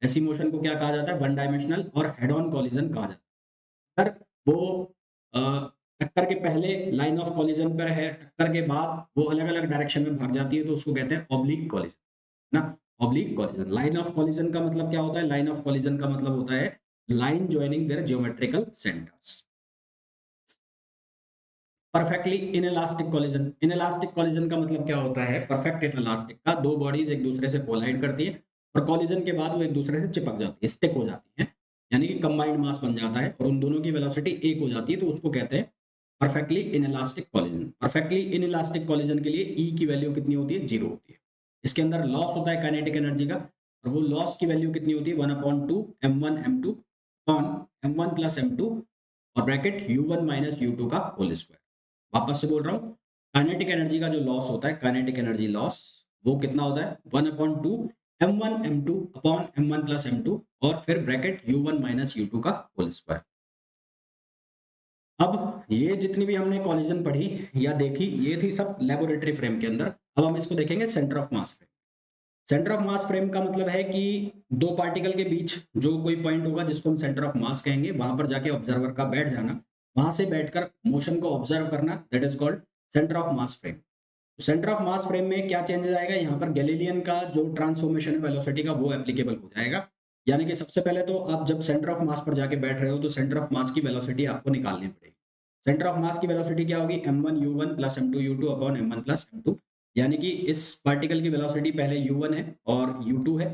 ऐसी मोशन को क्या कहा जाता है, वन डायमेंशनल और हेड ऑन कॉलिजन कहा जाता है। अगर वो अ, टक्कर के पहले लाइन ऑफ कॉलिजन पर है, टक्कर के बाद वो अलग अलग डायरेक्शन में भाग जाती है, तो उसको कहते हैं ऑब्लिक कॉलिजन ना। Oblique collision, line of collision का मतलब क्या होता है, लाइन ऑफ कॉलिजन का मतलब होता है line joining there geometrical centres. Perfectly inelastic collision, inelastic collision का मतलब क्या होता है, परफेक्ट इनइलास्टिक का दो बॉडीज एक दूसरे से कोलाइड करती है और कॉलिजन के बाद वो एक दूसरे से चिपक जाती है, स्टिक हो जाती है, यानी कि कंबाइंड मास बन जाता है और उन दोनों की वेलोसिटी एक हो जाती है, तो उसको कहते हैं perfectly inelastic collision. Perfectly inelastic collision के लिए ई की वैल्यू कितनी होती है, 0 होती है। इसके अंदर लॉस होता है काइनेटिक एनर्जी का, और वो लॉस की वैल्यू कितनी होती है, 1/2 m1 m2 upon m1 plus m2 और ब्रैकेट U1 माइनस U2 का होल स्क्वायर। वापस से बोल रहा हूँ, काइनेटिक एनर्जी का जो लॉस होता है, काइनेटिक एनर्जी लॉस, वो कितना होता है, 1/2 m1 m2 upon m1 plus m2 और फिर ब्रैकेट U1 माइनस U2 का होल स्क्वायर। अब ये जितनी भी हमने कॉलिजन पढ़ी या देखी, ये थी सब लेबोरेटरी फ्रेम के अंदर। अब हम इसको देखेंगे centre of mass frame. Centre of mass frame का मतलब है कि दो पार्टिकल के बीच जो कोई पॉइंट होगा जिसको हम सेंटर ऑफ मास कहेंगे, वहां पर जाके ऑब्जर्वर का बैठ जाना, वहां से बैठकर मोशन को ऑब्जर्व करना, that is called centre of mass frame. Centre of mass frame में क्या चेंजेस आएगा, यहाँ पर गैलीलियन का जो ट्रांसफॉर्मेशन है वेलोसिटी का वो एप्लीकेबल हो जाएगा। यानी कि सबसे पहले तो आप जब सेंटर ऑफ मास पर जाके बैठ रहे हो तो सेंटर ऑफ मास की वेलोसिटी आपको निकालनी पड़ेगी। सेंटर ऑफ मास की वेलोसिटी क्या होगी, m1 u1 plus m2 u2 upon m1 plus m2। यानी कि इस पार्टिकल की वेलोसिटी पहले u1 है और u2 है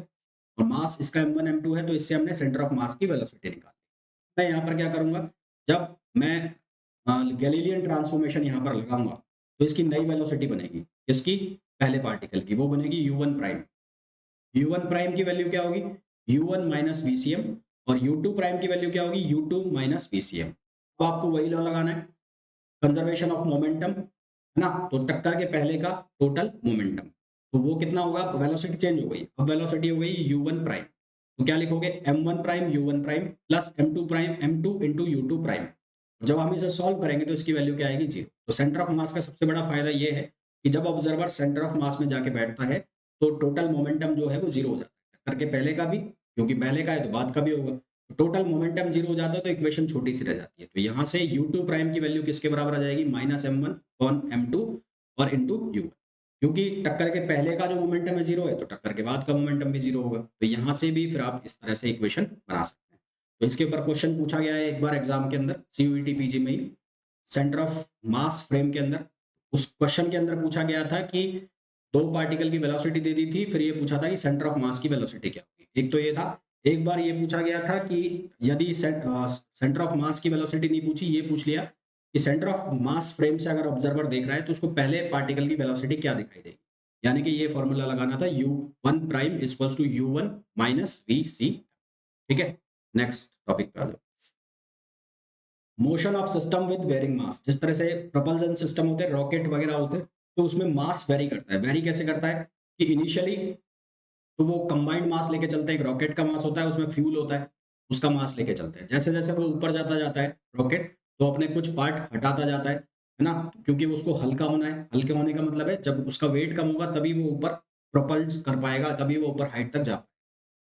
और मास इसका m1 m2 है, तो इससे हमने सेंटर ऑफ मास की वेलोसिटी निकाली। मैं यहाँ पर क्या करूंगा, जब मैं गैलीलियन ट्रांसफॉर्मेशन यहाँ पर लगाऊंगा तो इसकी नई वेलोसिटी बनेगी, इसकी पहले पार्टिकल की, वो बनेगी u1 प्राइम। u1 प्राइम की वैल्यू क्या होगी, u1 माइनस vcm, और u2 प्राइम की वैल्यू क्या होगी, u2 माइनस vcm। तो आपको वही लॉ लगाना है, कंजर्वेशन ऑफ मोमेंटम, है ना। तो टक्कर के पहले का टोटल मोमेंटम, तो वो कितना होगा, वेलोसिटी चेंज हो गई, अब वेलोसिटी हो गई u1 प्राइम। तो क्या लिखोगे, m1 prime u1 prime plus m2 prime m2 into u2 prime. जब हम इसे सॉल्व करेंगे तो इसकी वैल्यू क्या आएगी, 0। तो सेंटर ऑफ मास का सबसे बड़ा फायदा ये है कि जब ऑब्जर्वर सेंटर ऑफ मास में जाके बैठता है तो टोटल मोमेंटम जो है वो 0 हो जाता है, टक्कर के पहले का भी, क्योंकि पहले का है तो बाद का भी होगा। टोटल मोमेंटम 0 हो जाता है तो इक्वेशन छोटी सी रह जाती है। तो यहाँ से u2 प्राइम की वैल्यू किसके बराबर आ जाएगी, माइनस m1 अपॉन m2 और इंटू u1। क्योंकि टक्कर के पहले का जो मोमेंटम है 0 है, तो टक्कर के बाद का मोमेंटम भी 0 होगा। तो यहाँ से भी फिर आप इस तरह से इक्वेशन बना सकते हैं। तो इसके ऊपर क्वेश्चन पूछा गया है एक बार एग्जाम के अंदर, सीयूईटी पीजी में ही, सेंटर ऑफ मास फ्रेम के अंदर। उस क्वेश्चन के अंदर पूछा गया था कि दो पार्टिकल की वेलोसिटी दे दी थी, फिर ये पूछा था कि सेंटर ऑफ मास की वेलोसिटी क्या होगी। एक तो ये था, एक बार ये पूछा गया था कि यदि सेंटर ऑफ मास की वेलोसिटी नहीं पूछी, ये पूछ लिया कि सेंटर ऑफ मास फ्रेम से अगर ऑब्जर्वर देख रहा है तो उसको पहले पार्टिकल की वेलोसिटी क्या दिखाई देगी। यानी कि ये फॉर्मूला लगाना था, u1 prime equals to u1 minus vc। ठीक है, नेक्स्ट टॉपिक पे आ जाओ। Motion of system with varying mass. जिस तरह से प्रोपल्शन सिस्टम होते हैं, रॉकेट वगैरह होते हैं, तो उसमें मास वेरी करता है। वेरी कैसे करता है कि इनिशियली तो वो कंबाइंड मास लेके चलते हैं, एक रॉकेट का मास होता है, उसमें फ्यूल होता है, उसका मास लेके चलते हैं। जैसे जैसे वो ऊपर जाता जाता है रॉकेट, तो अपने कुछ पार्ट हटाता जाता है ना, क्योंकि उसको हल्का होना है। हल्के होने का मतलब है जब उसका वेट कम होगा तभी वो ऊपर प्रोपल्स कर पाएगा, तभी वो ऊपर हाइट तक जा पाएगा।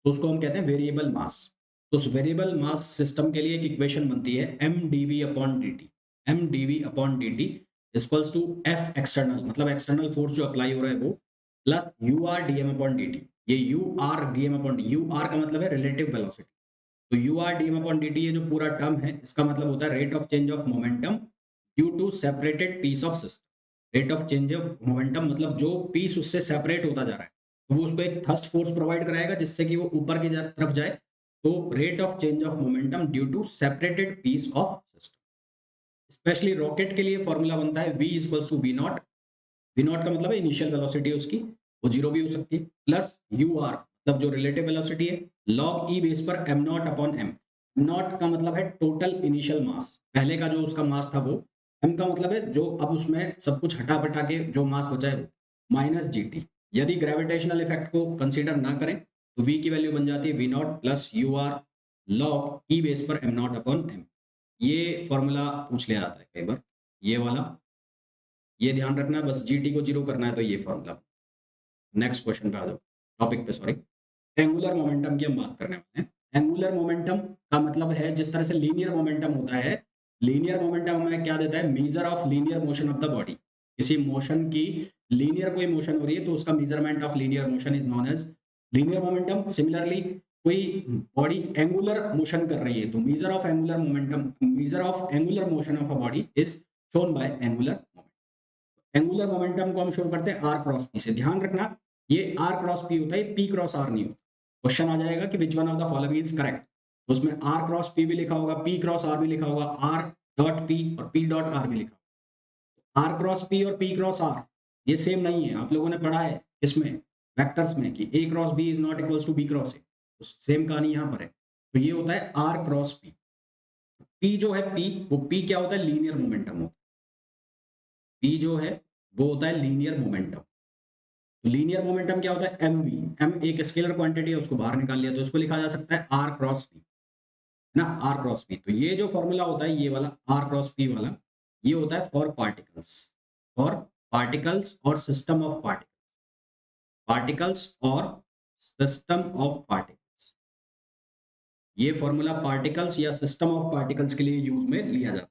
तो उसको हम कहते हैं वेरिएबल मास। तो उस वेरिएबल मास सिस्टम के लिए एक इक्वेशन बनती है mdv upon dt। mdv upon dt equals to f external, मतलब एक्सटर्नल फोर्स जो अप्लाई हो रहा है वो, plus ur dm upon dt। ये ur dm अपॉन ur का मतलब है रिलेटिव वेलोसिटी। तो ur dm अपॉन dt ये जो पूरा टर्म है, इसका मतलब होता है rate of change of momentum due to separated piece of system. Rate of change of momentum मतलब जो पीस उससे सेपरेट होता जा रहा है, तो वो उसको एक थ्रस्ट फोर्स प्रोवाइड कराएगा जिससे कि वो ऊपर की तरफ जाए। तो rate of change of momentum due to separated piece of system. Specially rocket के लिए फॉर्मूला बनता है v equals to V naught. V naught का मतलब है इनिशियल वेलोसिटी उसकी, वो 0 भी हो सकती है, प्लस ur मतलब जो रिलेटिव वेलोसिटी है, लॉग ई बेस पर m naught upon m। Not का मतलब है टोटल इनिशियल मास, पहले का जो उसका मास था वो। m का मतलब है जो अब उसमें सब कुछ हटा पटा के जो मास बचा है वो, माइनस gt। यदि ग्रेविटेशनल इफेक्ट को कंसीडर ना करें तो v की वैल्यू बन जाती है V naught plus ur log E base पर m नॉट अपॉन m। ये फॉर्मूला पूछ लिया जाता है कई बार, ये वाला, ये ध्यान रखना, बस जीटी को 0 करना है तो ये फॉर्मूला। नेक्स्ट क्वेश्चन पे आ जाओ, टॉपिक पे, सॉरी। एंगुलर मोमेंटम की हम बात करने वाले हैं। एंगुलर मोमेंटम का मतलब है जिस तरह से लीनियर मोमेंटम होता है, लीनियर मोमेंटम हमें क्या देता है, measure of linear motion of the body. किसी मोशन की लीनियर कोई मोशन हो रही है तो उसका measurement of linear motion is known as linear momentum. Similarly कोई बॉडी एंगुलर मोशन कर रही है तो measure of angular momentum, measure of angular motion of a body is shown by angular momentum. Angular momentum को हम show करते हैं are cross P से। ध्यान रखना, ये आर क्रॉस पी होता है, पी क्रॉस आर नहीं होता। क्वेश्चन आ जाएगा कि which one of the following is correct, उसमें आर क्रॉस पी भी लिखा होगा, पी क्रॉस आर भी लिखा होगा, आर डॉट पी और पी डॉट आर भी लिखा होगा। आर क्रॉस पी और पी क्रॉस आर ये सेम नहीं है, आप लोगों ने पढ़ा है इसमें वेक्टर्स में कि a cross b is not equals to b cross a. तो सेम कहानी यहाँ पर है। तो ये होता है आर क्रॉस पी। पी जो है, पी वो पी क्या होता है, लीनियर मोमेंटम होता है। पी जो है वो होता है लीनियर मोमेंटम। लीनियर मोमेंटम क्या होता है, mv। m एक स्केलर क्वांटिटी है, उसको बाहर निकाल लिया तो इसको लिखा जा सकता है r क्रॉस p, है ना, r क्रॉस p। तो ये जो फॉर्मूला होता है ये वाला r क्रॉस p वाला, ये होता है फॉर पार्टिकल्स, फॉर पार्टिकल्स और सिस्टम ऑफ पार्टिकल्स, पार्टिकल्स और सिस्टम ऑफ पार्टिकल्स। ये फॉर्मूला पार्टिकल्स या सिस्टम ऑफ पार्टिकल्स के लिए यूज में लिया जाता है।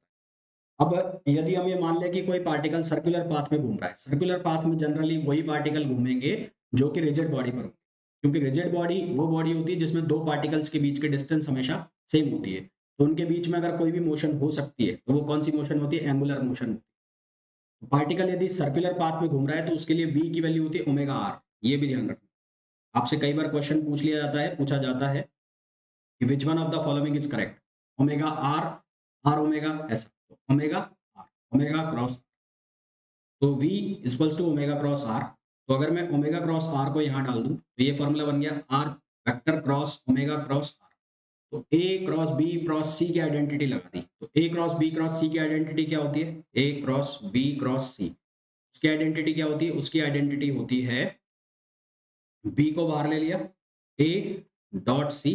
अब यदि हम ये मान लें कि कोई पार्टिकल सर्कुलर पाथ में घूम रहा है, सर्कुलर पाथ में जनरली वही पार्टिकल घूमेंगे जो कि रिजिड बॉडी पर होंगे, क्योंकि रिजिड बॉडी वो बॉडी होती है जिसमें दो पार्टिकल्स के बीच की डिस्टेंस हमेशा सेम होती है। तो उनके बीच में अगर कोई भी मोशन हो सकती है, तो वो कौन सी मोशन होती है? Angular motion. पार्टिकल यदि सर्कुलर पाथ में घूम रहा है तो उसके लिए v की वैल्यू होती है ओमेगा आर। ये भी ध्यान रखना। आपसे कई बार क्वेश्चन पूछा जाता है कि which one of the following is correct? Omega R, R omega, ऐसा। तो ओमेगा आर, ओमेगा क्रॉस, तो v equals to omega cross R. तो अगर मैं ओमेगा क्रॉस आर को यहाँ डाल दूं तो ये फॉर्मूला बन गया R vector cross omega cross R. तो A cross B cross C की आइडेंटिटी लगा दी। तो A cross B cross C की आइडेंटिटी क्या होती है? A cross B cross C. उसकी आइडेंटिटी क्या होती है? उसकी आइडेंटिटी होती है, बी को बाहर ले लिया, ए डॉट सी,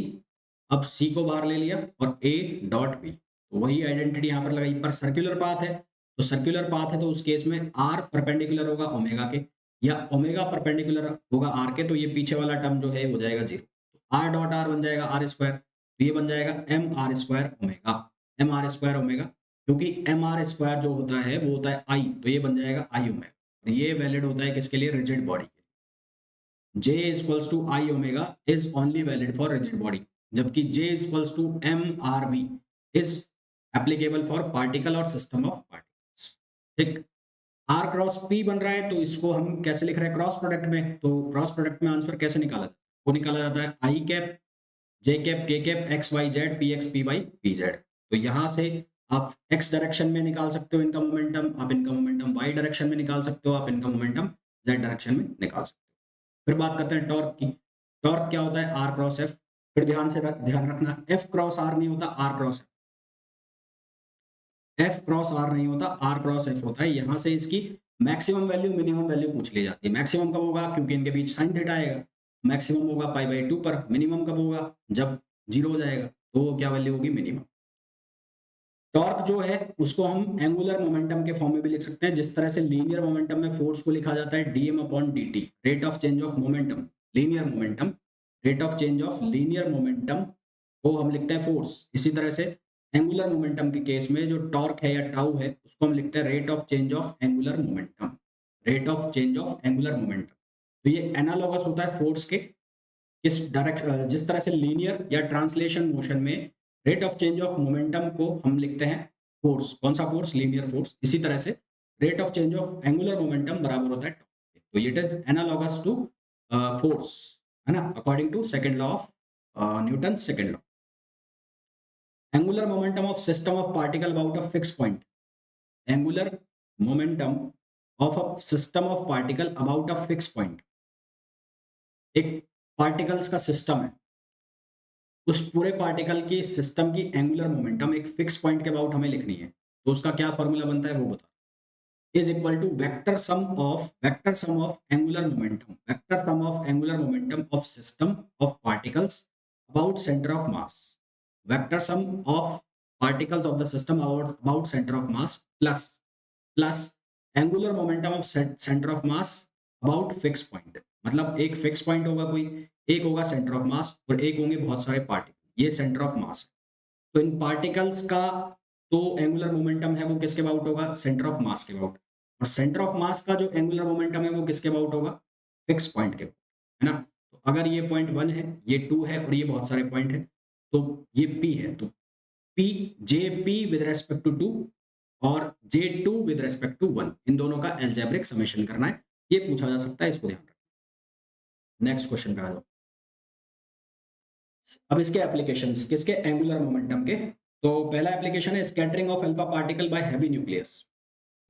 अब सी को बाहर ले लिया और ए डॉट बी। तो वही आइडेंटिटी यहाँ पर लगाई। पर सर्कुलर पाथ है, तो सर्कुलर पाथ है तो उस केस में आर परपेंडिकुलर होगा ओमेगा के, या ओमेगा परपेंडिकुलर होगा आर के, तो ये पीछे वाला टर्म जो है हो जाएगा जीरो। आर डॉट आर बन जाएगा आर स्क्वायर, तो ये बन जाएगा M R square omega. M R square omega, क्योंकि एम आर स्क्वायर जो होता है वो होता है आई, तो ये बन जाएगा आई ओमेगा। ये वैलिड होता है किसके लिए? Rigid body. J equals to I omega is only valid for rigid body, जबकि J equals to MRV is applicable for particle और system of particles। ठीक। R क्रॉस P बन रहा है तो इसको हम कैसे लिख रहे हैं? क्रॉस प्रोडक्ट में। तो क्रॉस प्रोडक्ट में आंसर कैसे निकाला जाता है? वो निकाला जाता है I cap J cap K cap X Y Z P X P Y P Z। तो यहाँ से आप X डायरेक्शन में निकाल सकते हो इनका मोमेंटम, आप इनका मोमेंटम Y डायरेक्शन में निकाल सकते हो, आप इनका मोमेंटम Z डायरेक्शन में निकाल सकते हो। फिर बात करते हैं टॉर्क की। टॉर्क क्या होता है? R cross F. फिर ध्यान रखना, एफ क्रॉस आर नहीं होता, R cross F cross R नहीं होता, आर क्रॉस एफ होता है। यहां से इसकी मैक्सिमम वैल्यू मिनिमम वैल्यू पूछ ली जाती है। मैक्सिमम कब होगा? क्योंकि इनके बीच साइन थीटा आएगा। मैक्सिमम होगा पाई बाई 2 पर। मिनिमम कब होगा? जब जीरो हो जाएगा, तो वो क्या वैल्यू होगी? मिनिमम। टॉर्क जो है उसको हम एंगुलर मोमेंटम के फॉर्म में भी लिख सकते हैं, जिस तरह से लीनियर मोमेंटम में फोर्स को लिखा जाता है DM upon dt, rate of change of momentum. Linear momentum, rate of change of linear momentum को हम लिखते हैं फोर्स। इसी तरह से एंगुलर मोमेंटम के केस में जो टॉर्क है या टाउ है उसको हम लिखते हैं rate of change of angular momentum, rate of change of angular momentum. तो ये एनालॉगस होता है फोर्स के। जिस तरह से लीनियर या ट्रांसलेशन मोशन में rate of change of momentum को हम लिखते हैं फोर्स। कौन सा फोर्स? Linear force. इसी तरह से rate of change of angular momentum बराबर होता है torque। तो it is analogous to force, है ना, according to second law of Newton second law. Angular momentum of system of particle about a fix point. Angular momentum of a system of particle about a fix point. एक particles का system है, उस पूरे particle की system की angular momentum एक fix point के about हमें लिखनी है, तो उसका क्या फॉर्मूला बनता है वो बता। Is equal to vector sum of angular momentum, vector sum of angular momentum of system of particles about centre of mass. Vector sum of particles of the system about centre of mass plus angular momentum of centre of mass about fix point. मतलब एक fix point होगा कोई, एक होगा centre of mass और एक होंगे बहुत सारे पार्टिकल, ये सेंटर ऑफ मास है। तो इन पार्टिकल्स का तो एंगुलर मोमेंटम है वो किसके अबाउट होगा? सेंटर ऑफ मास के अबाउट। और सेंटर ऑफ मास का जो एंगुलर मोमेंटम है वो किसके अबाउट होगा? फिक्स पॉइंट के, है ना। तो अगर ये पॉइंट 1 है, ये 2 है और ये बहुत सारे पॉइंट है, तो ये P है। तो P, JP with respect to 2 और J2 विद रिस्पेक्ट टू 1, इन दोनों का अलजेब्रिक समेशन करना है। ये पूछा जा सकता है, इसको ध्यान रखना। नेक्स्ट क्वेश्चन पे आ जाओ। अब इसके एप्लीकेशंस किसके? एंगुलर मोमेंटम के। तो पहला एप्लीकेशन है scattering of alpha particle by heavy nucleus.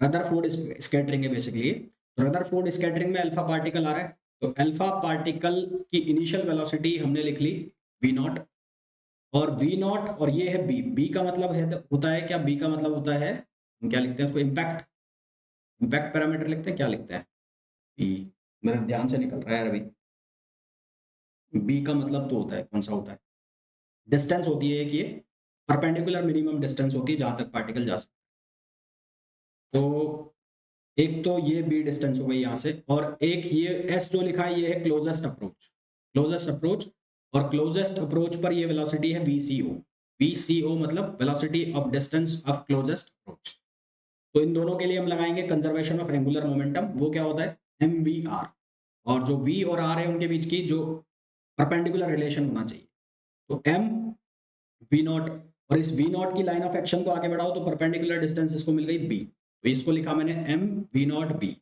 Rutherford scattering है बेसिकली। तो रदरफोर्ड स्कैटरिंग में अल्फा पार्टिकल आ रहा है, तो अल्फा पार्टिकल की इनिशियल वेलोसिटी हमने लिख ली v नॉट, और v नॉट और ये है b। b का मतलब है होता है क्या? b का मतलब होता है, हम क्या लिखते हैं उसको? इम्पैक्ट, इम्पैक्ट पैरामीटर लिखते हैं। क्या लिखते हैं? b। मेरे ध्यान से निकल रहा है यार अभी। b का मतलब तो होता है, कौन सा होता है? डिस्टेंस होती है कि ये परपेंडिकुलर मिनिमम डिस्टेंस होती है जहां तक पार्टिकल जा सकता है। तो एक तो ये बी डिस्टेंस हो गई यहाँ से, और एक ये एस जो लिखा है ये है क्लोजेस्ट अप्रोच, क्लोजेस्ट अप्रोच। और क्लोजेस्ट अप्रोच पर ये वेलोसिटी है VCO। VCO मतलब velocity of distance of closest approach. तो इन दोनों के लिए हम लगाएंगे कंजर्वेशन ऑफ एंगुलर मोमेंटम, वो क्या होता है mvr, और जो v और r है उनके बीच की जो परपेंडिकुलर रिलेशन होना चाहिए, तो m v नॉट, और इस v नॉट की लाइन ऑफ एक्शन को आगे बढ़ाओ तो परपेंडिकुलर डिस्टेंस इसको मिल गई b, तो इसको लिखा मैंने m v नॉट b।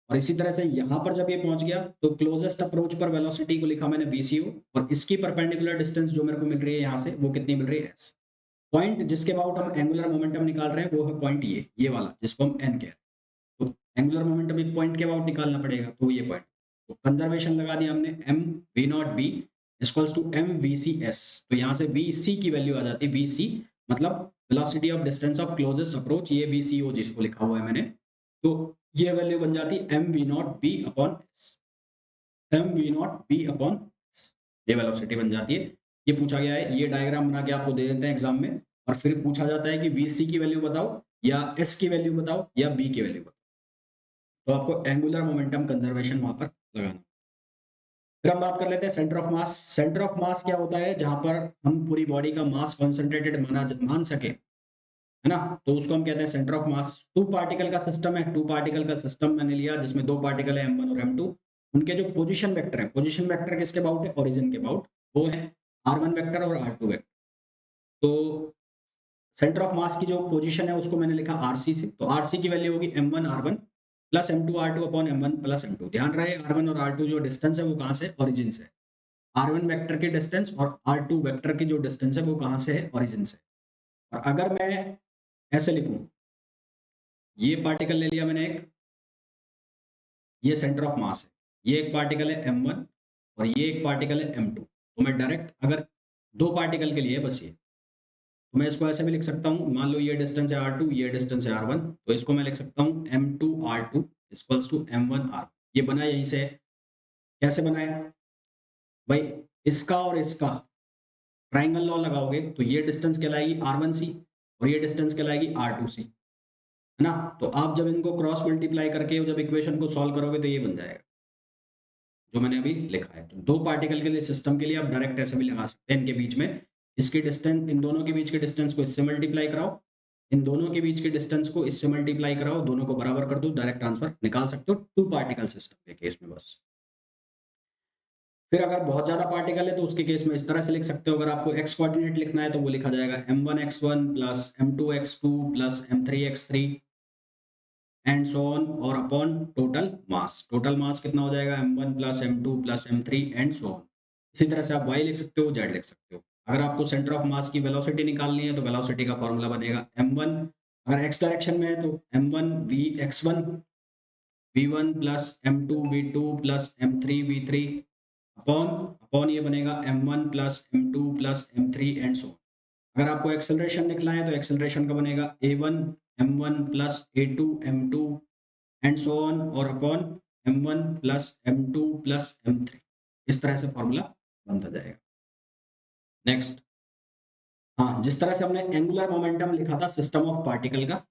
और इसी तरह से यहाँ पर जब ये पहुंच गया तो क्लोजेस्ट अप्रोच पर वेलोसिटी को लिखा मैंने VCO, और इसकी परपेंडिकुलर डिस्टेंस जो मेरे को मिल रही है यहाँ से वो कितनी मिल रही है s। पॉइंट जिसके अबाउट हम एंगुलर मोमेंटम निकाल रहे हैं वो है पॉइंट ये वाला जिसको हम n कह रहे हैं, तो एंगुलर मोमेंटम एक पॉइंट के अबाउट निकालना पड़ेगा, तो ये पॉइंट, तो कंजर्वेशन लगा दिया हमने m v naught b equals to m VCS, तो यहाँ से VC की वैल्यू आ जाती है, VC मतलब velocity of distance of closest approach, ये VCO जिसको लिखा हुआ है मैंने, तो ये वैल्यू बन जाती है m v naught b upon s, m v naught b upon s, ये वेलोसिटी बन जाती है। ये पूछा गया है, ये डायग्राम बना के आपको दे देते हैं एग्जाम में, और फिर पूछा जाता है कि VC की वैल्यू बताओ या S की वैल्यू बताओ या B की वैल्यू बताओ, तो आपको एंगुलर मोमेंटम कंजर्वेशन वहां पर लगाना। फिर हम बात कर लेते हैं centre of mass. Centre of मास क्या होता है, जहां पर हम पूरी बॉडी का मास कॉन्सेंट्रेटेड मान सके, है ना, तो उसको हम कहते हैं centre of mass. Two particle का सिस्टम है, टू पार्टिकल का सिस्टम मैंने लिया जिसमें दो पार्टिकल है m1 और m2, उनके जो पोजीशन वेक्टर है, पोजीशन वेक्टर किसके अबाउट है, ओरिजिन के अबाउट, वो है r1 वेक्टर और r2 वेक्टर। तो सेंटर ऑफ मास की जो पोजीशन है उसको मैंने लिखा आरसी से, तो आरसी की वैल्यू होगी m1 r1 plus m2 r2 upon m1 plus m2। ध्यान रहे r1 और r2 जो डिस्टेंस है वो कहाँ से, ओरिजिन से, r1 वेक्टर की डिस्टेंस और r2 वेक्टर की जो डिस्टेंस है वो कहाँ से है, ओरिजिन से। और अगर मैं ऐसे लिखूं, ये पार्टिकल ले लिया मैंने एक, ये सेंटर ऑफ मास है, ये एक पार्टिकल है m1 और ये एक पार्टिकल है m2, तो मैं डायरेक्ट अगर दो पार्टिकल के लिए बस ये, तो मैं इसको ऐसे भी लिख सकता हूँ, मान लो ये डिस्टेंस है r2, ये डिस्टेंस है r1, तो इसको मैं लिख सकता हूँ m2 r2 equals to m1 r। ये बना यहीं से, कैसे बनाया भाई, इसका और इसका ट्राइंगल लॉ लगाओगे तो ये डिस्टेंस कहलाएगी r1c और ये डिस्टेंस कहलाएगी r2c, है ना। तो आप जब इनको क्रॉस मल्टीप्लाई करके जब इक्वेशन को सॉल्व करोगे तो ये बन जाएगा जो मैंने अभी लिखा है। तो दो पार्टिकल के लिए सिस्टम के लिए आप डायरेक्ट ऐसे भी लगा सकते हैं, इनके बीच में इसकी डिस्टेंस, इन दोनों के बीच के डिस्टेंस को इससे मल्टीप्लाई कराओ, इन दोनों के बीच के डिस्टेंस को इससे मल्टीप्लाई कराओ, दोनों को बराबर कर दो, डायरेक्ट आंसर निकाल सकते हो टू पार्टिकल सिस्टम के केस में बस। फिर अगर बहुत ज्यादा पार्टिकल है तो उसके केस में इस तरह से लिख सकते हो, अगर आपको एक्स कोऑर्डिनेट लिखना है तो वो लिखा जाएगा m1x1 plus m2x2 plus m3x3 and so on, और upon total mass, total mass कितना हो जाएगा m1 plus m2 plus m3 and so on. इसी तरह से आप y लिख सकते हो, z लिख सकते हो। अगर आपको सेंटर ऑफ मास की वेलोसिटी निकालनी है तो वेलोसिटी का फॉर्मूला बनेगा m1, अगर x डायरेक्शन में है तो m1 vx1 v1 plus m2 v2 plus m3 v3 upon upon ये बनेगा m1 plus m2 plus m3 and so on. अगर आपको एक्सेलरेशन निकलना है तो एक्सेलरेशन का बनेगा a1 m1 plus a2 m2 and so on, और upon m1 plus m2 plus m3, इस तरह से फॉर्मूला बनता जाएगा। नेक्स्ट, हाँ, जिस तरह से हमने एंगुलर मोमेंटम लिखा था सिस्टम ऑफ पार्टिकल का,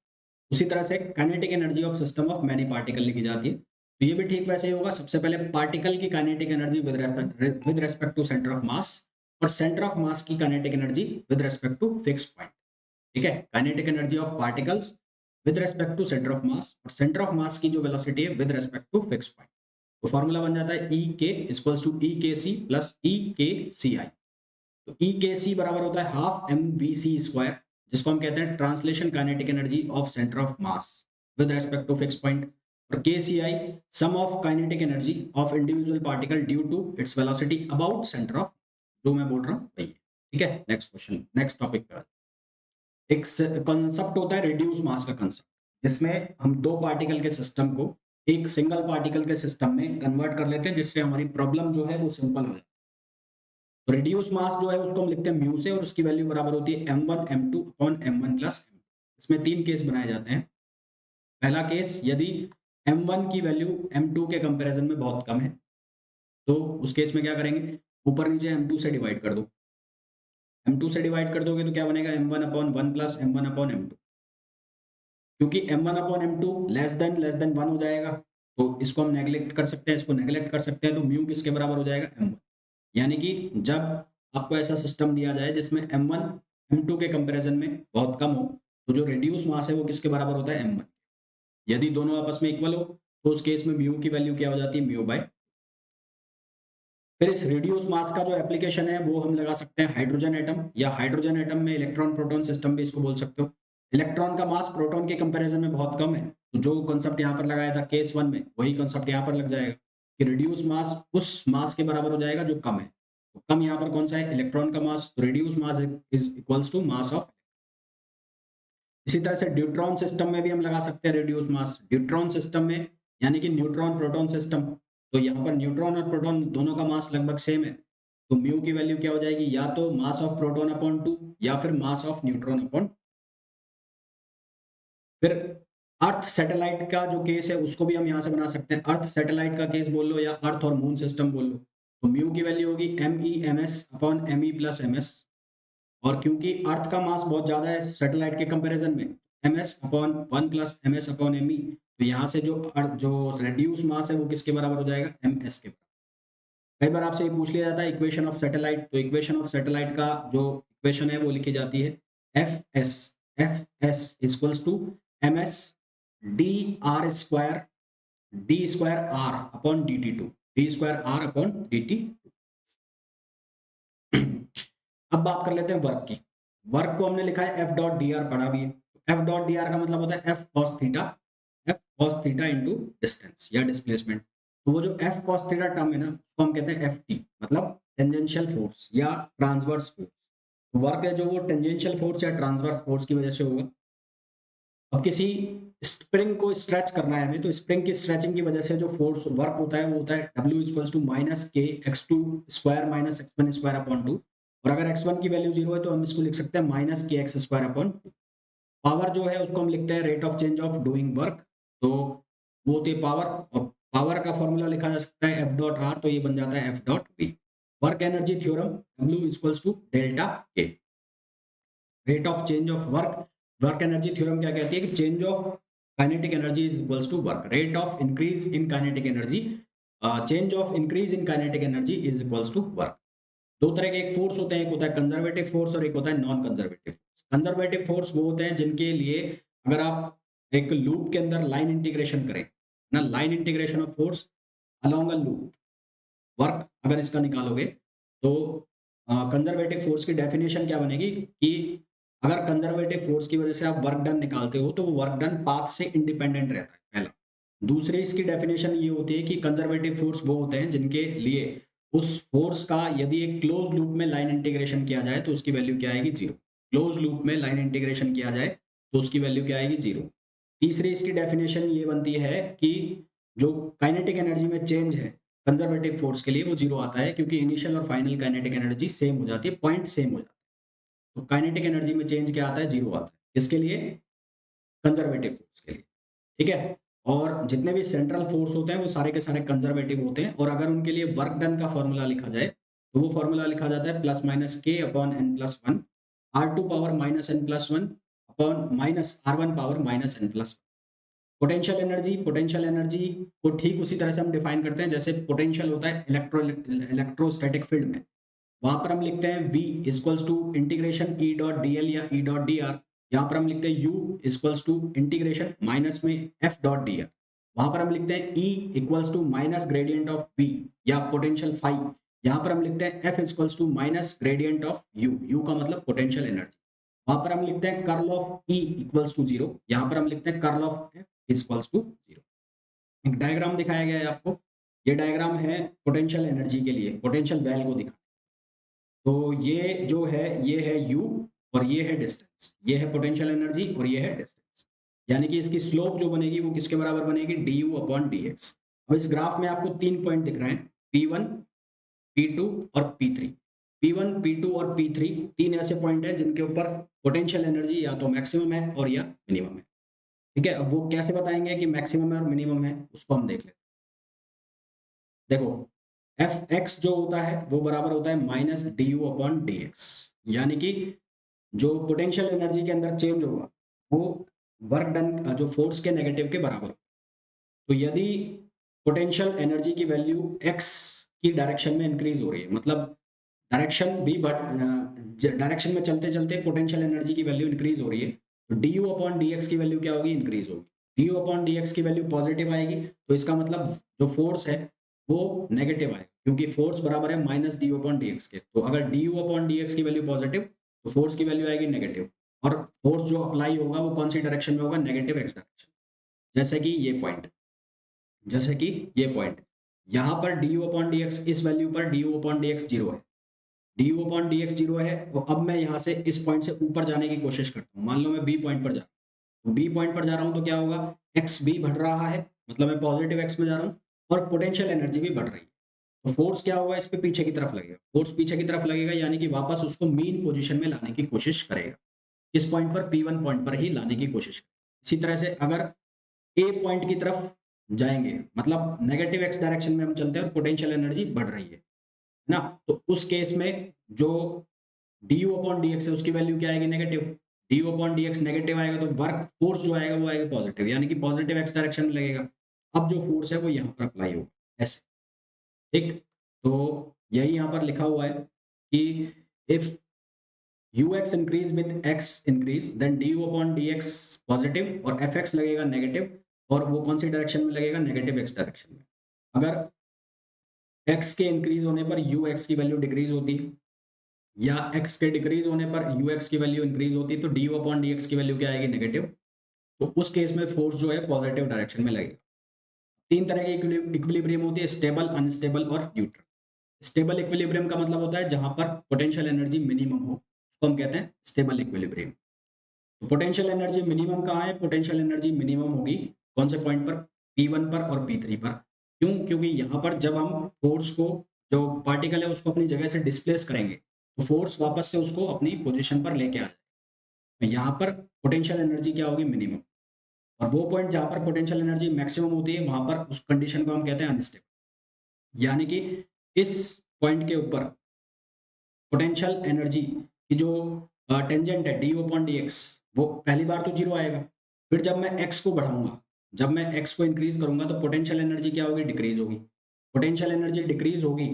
उसी तरह से kinetic energy of system of many particle लिखी जाती है। तो ये भी ठीक वैसे ही होगा, सबसे पहले पार्टिकल की kinetic energy with respect to centre of mass, और सेंटर ऑफ मास की kinetic energy with respect to fix point. ठीक है, kinetic energy of particles with respect to centre of mass, और सेंटर ऑफ मास की जो velocity है with respect to fix point. तो formula बन जाता है ई के इक्वल्स टू ई के सी प्लस ई के सी आई। तो ई के सी बराबर होता है half m v c square, जिसको हम कहते हैं translation kinetic energy of centre of mass with respect to fix point, और k c i sum of kinetic energy of individual particle due to its velocity about centre of, जो मैं बोल रहा हूँ वही है। ठीक है, नेक्स्ट क्वेश्चन, नेक्स्ट टॉपिक पे। एक कंसेप्ट होता है रिड्यूस मास का कंसेप्ट, जिसमें हम दो पार्टिकल के सिस्टम को एक सिंगल पार्टिकल के सिस्टम में कन्वर्ट कर लेते हैं, जिससे हमारी प्रॉब्लम जो है वो सिंपल हो जाए। तो रिड्यूस मास जो है उसको हम लिखते हैं म्यू से, और उसकी वैल्यू बराबर होती है m1 m2 upon m1 plus m। इसमें तीन केस बनाए जाते हैं। पहला केस, यदि m1 की वैल्यू m2 के कंपैरिजन में बहुत कम है, तो उस केस में क्या करेंगे, ऊपर नीचे m2 से डिवाइड कर दो, m2 से डिवाइड कर दोगे तो क्या बनेगा m1 upon 1 plus m1 upon m2, क्योंकि m1 upon m2 less than 1 हो जाएगा, तो इसको हम नेगलेक्ट कर सकते हैं, इसको नेगलेक्ट कर सकते हैं, तो म्यू किसके बराबर हो जाएगा m1। यानी कि जब आपको ऐसा सिस्टम दिया जाए जिसमें m1 m2 के कंपैरिजन में बहुत कम हो, तो जो रिड्यूस मास है वो किसके बराबर होता है m1। यदि दोनों आपस में इक्वल हो तो उस केस में म्यू की वैल्यू क्या हो जाती है, म्यू बाय। फिर इस रिड्यूस मास का जो एप्लीकेशन है वो हम लगा सकते हैं हाइड्रोजन एटम, या हाइड्रोजन एटम में इलेक्ट्रॉन प्रोटॉन सिस्टम भी इसको बोल सकते हो। इलेक्ट्रॉन का मास प्रोटॉन के कंपैरिजन में बहुत कम है, तो जो कांसेप्ट यहाँ पर लगाया था केस 1 में वही कांसेप्ट यहाँ पर लग जाएगा कि रिड्यूस मास उस मास के बराबर हो जाएगा जो कम है। तो कम यहाँ पर कौन सा है, इलेक्ट्रॉन का मास। तो reduce mass is equals to mass of. इसी तरह से ड्यूट्रॉन सिस्टम में भी हम लगा सकते हैं रिड्यूस मास। ड्यूट्रॉन सिस्टम में यानी कि न्यूट्रॉन प्रोटॉन सिस्टम, तो यहाँ पर न्यूट्रॉन और प्रोटॉन दोनों का मास लगभग सेम है। तो म्यू की वैल्यू क्या हो जाएगी, या तो मास ऑफ प्रोटॉन अपॉन 2 या फिर मास ऑफ न्यूट्रॉन अपॉन। फिर अर्थ सैटेलाइट का जो केस है उसको भी हम यहाँ से बना सकते हैं। अर्थ सैटेलाइट का केस बोल लो या अर्थ और मून सिस्टम बोल लो, तो म्यू की वैल्यू होगी MEMS upon ME plus MS। और क्योंकि अर्थ का मास बहुत ज्यादा है सैटेलाइट के कंपैरिजन में, ms upon 1 plus ms upon me, तो यहाँ से जो रेड्यूस मास है वो किसके बराबर हो जाएगा, ms के बराबर। कई बार आपसे ये पूछ लिया जाता है इक्वेशन ऑफ सैटेलाइट, तो इक्वेशन ऑफ सैटेलाइट का जो इक्वेशन है वो लिखी जाती है fs equals to ms d r square r upon dt2, d square r upon dt। अब बात कर लेते हैं वर्क की। वर्क को हमने लिखा है एफ डॉट डी आर, पढ़ा भी है। एफ डॉट डी आर का मतलब होता है F cos theta into distance या डिस्प्लेसमेंट। तो वो जो एफ कॉस थीटा टर्म है ना उसको हम कहते हैं एफ टी, मतलब टेंजेंशियल फोर्स या ट्रांसवर्स फोर्स। वर्क है जो वो टेंजेंशियल फोर्स या ट्रांसवर्स फोर्स की वजह से होगा। अब किसी स्प्रिंग को स्ट्रेच करना है हमें, तो स्प्रिंग की स्ट्रेचिंग की वजह से जो फोर्स वर्क होता है वो होता है W इक्वल्स टू माइनस के x2 square minus x1 square upon 2। और अगर x1 की वैल्यू 0 है तो हम इसको लिख सकते हैं माइनस के एक्स स्क्वायर अपॉन 2। पावर जो है उसको हम लिखते हैं rate of change of doing work, तो वो होती है पावर। और पावर का फॉर्मूला लिखा जा सकता है एफ डॉट आर, तो ये बन जाता है f dot b. Work energy theorem W equals to delta k. Rate of change of work, work energy theorem क्या कहती है कि change of kinetic energy is equals to work. Rate of increase in kinetic energy, change of increase in kinetic energy is equals to work. दो तरह के एक force होते हैं, एक होता है कंजर्वेटिव फोर्स और एक होता है non conservative force. Conservative force वो होते हैं जिनके लिए अगर आप एक लूप के अंदर लाइन इंटीग्रेशन करें ना, line integration of force along a loop, work अगर इसका निकालोगे तो कंजर्वेटिव फोर्स की डेफिनेशन क्या बनेगी कि अगर कंजर्वेटिव फोर्स की वजह से आप वर्क डन निकालते हो तो वो वर्क डन पाथ से इंडिपेंडेंट रहता है, पहला। दूसरी इसकी डेफिनेशन ये होती है कि कंजर्वेटिव फोर्स वो होते हैं जिनके लिए उस फोर्स का यदि एक क्लोज लूप में लाइन इंटीग्रेशन किया जाए तो उसकी वैल्यू क्या आएगी, जीरो। क्लोज लूप में लाइन इंटीग्रेशन किया जाए तो उसकी वैल्यू क्या आएगी, जीरो। तीसरी इसकी डेफिनेशन ये बनती है कि जो काइनेटिक एनर्जी में चेंज है कंजर्वेटिव फोर्स के लिए वो जीरो आता है, क्योंकि इनिशियल और फाइनल काइनेटिक एनर्जी सेम हो जाती है, पॉइंट सेम हो जाता है। तो काइनेटिक एनर्जी में चेंज क्या आता है, जीरो आता है। इसके लिए कंजर्वेटिव फोर्स के लिए, ठीक है। और जितने भी सेंट्रल फोर्स होते हैं वो सारे के सारे कंजर्वेटिव होते हैं। और अगर उनके लिए वर्क डन का फॉर्मूला लिखा जाए तो वो फॉर्मूला लिखा जाता है प्लस माइनस के upon N plus one, R2 power minus N plus one upon minus R1 power minus N plus. Potential energy को ठीक उसी तरह से हम डिफाइन करते हैं जैसे पोटेंशियल होता है इलेक्ट्रोस्टैटिक फील्ड में। वहां पर हम लिखते हैं V equals to integration E dot DL या E डॉट DR। यहाँ पर हम लिखते हैं U equals to integration minus में F डॉट DR। वहां पर हम लिखते हैं E equals to minus gradient of V या पोटेंशियल फाई। यहाँ पर हम लिखते हैं F equals to minus gradient of U का मतलब पोटेंशियल एनर्जी। वहां पर हम लिखते हैं curl of E equals to zero. यहाँ पर हम लिखते हैं curl of F equals to zero. एक डायग्राम दिखाया गया है आपको, ये डायग्राम है पोटेंशियल एनर्जी के लिए, पोटेंशियल वैल्यू को दिखा। तो ये जो है ये है u और ये है डिस्टेंस, ये है पोटेंशियल एनर्जी और ये है डिस्टेंस। यानी कि इसकी स्लोप जो बनेगी वो किसके बराबर बनेगी, du अपॉन dx। अब इस ग्राफ में आपको 3 पॉइंट दिख रहे हैं, P1 P2 और P3। P1 P2 और P3 तीन ऐसे पॉइंट हैं जिनके ऊपर पोटेंशियल एनर्जी या तो मैक्सिमम है और या मिनिमम है, ठीक है। अब वो कैसे बताएंगे कि मैक्सिमम है और मिनिमम है, उसको हम देख लेते हैं। देखो एफ एक्स जो होता है वो बराबर होता है minus D you upon D x. यानी कि जो पोटेंशियल एनर्जी के अंदर चेंज होगा वो वर्क डन जो फोर्स के नेगेटिव के बराबर होगा। तो यदि पोटेंशियल एनर्जी की वैल्यू एक्स की डायरेक्शन में इंक्रीज हो रही है, मतलब डायरेक्शन भी डायरेक्शन में चलते चलते पोटेंशियल एनर्जी की वैल्यू इंक्रीज हो रही है, तो D you upon D x की वैल्यू क्या होगी, इंक्रीज होगी। D you upon D x की वैल्यू पॉजिटिव आएगी तो इसका मतलब जो फोर्स है वो नेगेटिव आएगा, क्योंकि फोर्स बराबर है minus D you upon D x के। तो अगर D you upon D x की वैल्यू पॉजिटिव तो फोर्स की वैल्यू आएगी नेगेटिव, और फोर्स जो अप्लाई होगा वो कौन सी डायरेक्शन में होगा, नेगेटिव एक्स डायरेक्शन। जैसे कि ये पॉइंट, जैसे कि ये पॉइंट, यहाँ पर d you upon D x, इस वैल्यू पर d you upon D x zero है, d you upon D x zero है। तो अब मैं यहाँ से इस पॉइंट से ऊपर जाने की कोशिश करता हूँ। मान लो मैं बी पॉइंट पर जा रहा हूँ, बी पॉइंट पर जा रहा हूँ तो क्या होगा, एक्स भी बढ़ रहा है, मतलब मैं पॉजिटिव एक्स में जा रहा हूँ, और पोटेंशियल एनर्जी भी बढ़ रही है। तो फोर्स क्या होगा, इस पे पीछे की तरफ लगेगा, फोर्स पीछे की तरफ लगेगा, यानी कि वापस उसको मीन पोजीशन में लाने की कोशिश करेगा। इस पॉइंट पर P1 पॉइंट पर ही लाने की कोशिश करेगा। इसी तरह से अगर ए पॉइंट की तरफ जाएंगे, मतलब नेगेटिव एक्स डायरेक्शन में हम चलते हैं और पोटेंशियल एनर्जी बढ़ रही है ना, तो उस केस में जो D you upon D x है उसकी वैल्यू क्या आएगी, negative. D you upon D x negative आएगा तो वर्क फोर्स जो आएगा वो आएगा पॉजिटिव, यानी कि पॉजिटिव एक्स डायरेक्शन में लगेगा। अब जो फोर्स है वो यहाँ पर अप्लाई होगा ऐसे, ठीक। तो यही यहाँ पर लिखा हुआ है कि if U X increase with X increase then D you upon D X positive और एफ एक्स लगेगा नेगेटिव, और वो कौन सी डायरेक्शन में लगेगा, नेगेटिव एक्स डायरेक्शन में। अगर एक्स के इंक्रीज होने पर यू एक्स की वैल्यू डिक्रीज होती है, या एक्स के डिक्रीज होने पर यू एक्स की वैल्यू इंक्रीज होती है, तो D you upon D x की वैल्यू क्या आएगी, नेगेटिव। तो उस केस में फोर्स जो है पॉजिटिव डायरेक्शन में लगेगा। तीन तरह की इक्विलिब्रियम होती है, स्टेबल, अनस्टेबल और न्यूट्रल। स्टेबल इक्विलिब्रियम का मतलब होता है जहां पर पोटेंशियल एनर्जी मिनिमम हो, तो हम कहते हैं स्टेबल इक्विलिब्रियम। तो पोटेंशियल एनर्जी मिनिमम कहाँ है, पोटेंशियल एनर्जी मिनिमम होगी कौन से पॉइंट पर, P1 पर और P3 पर। क्यों, क्योंकि यहाँ पर जब हम फोर्स को, जो पार्टिकल है उसको अपनी जगह से डिस्प्लेस करेंगे, तो फोर्स वापस से उसको अपनी पोजीशन पर लेके आ जाए। तो यहाँ पर पोटेंशियल एनर्जी क्या होगी, मिनिमम। और वो पॉइंट जहाँ पर पोटेंशियल एनर्जी मैक्सिमम होती है वहां पर उस कंडीशन को हम कहते हैं अनस्टेबल। यानी कि इस पॉइंट के ऊपर पोटेंशियल एनर्जी की जो टेंजेंट है d you upon D x, वो पहली बार तो जीरो आएगा। फिर जब मैं एक्स को बढ़ाऊंगा, जब मैं एक्स को इंक्रीज करूंगा तो पोटेंशियल एनर्जी क्या होगी, डिक्रीज होगी। पोटेंशियल एनर्जी डिक्रीज होगी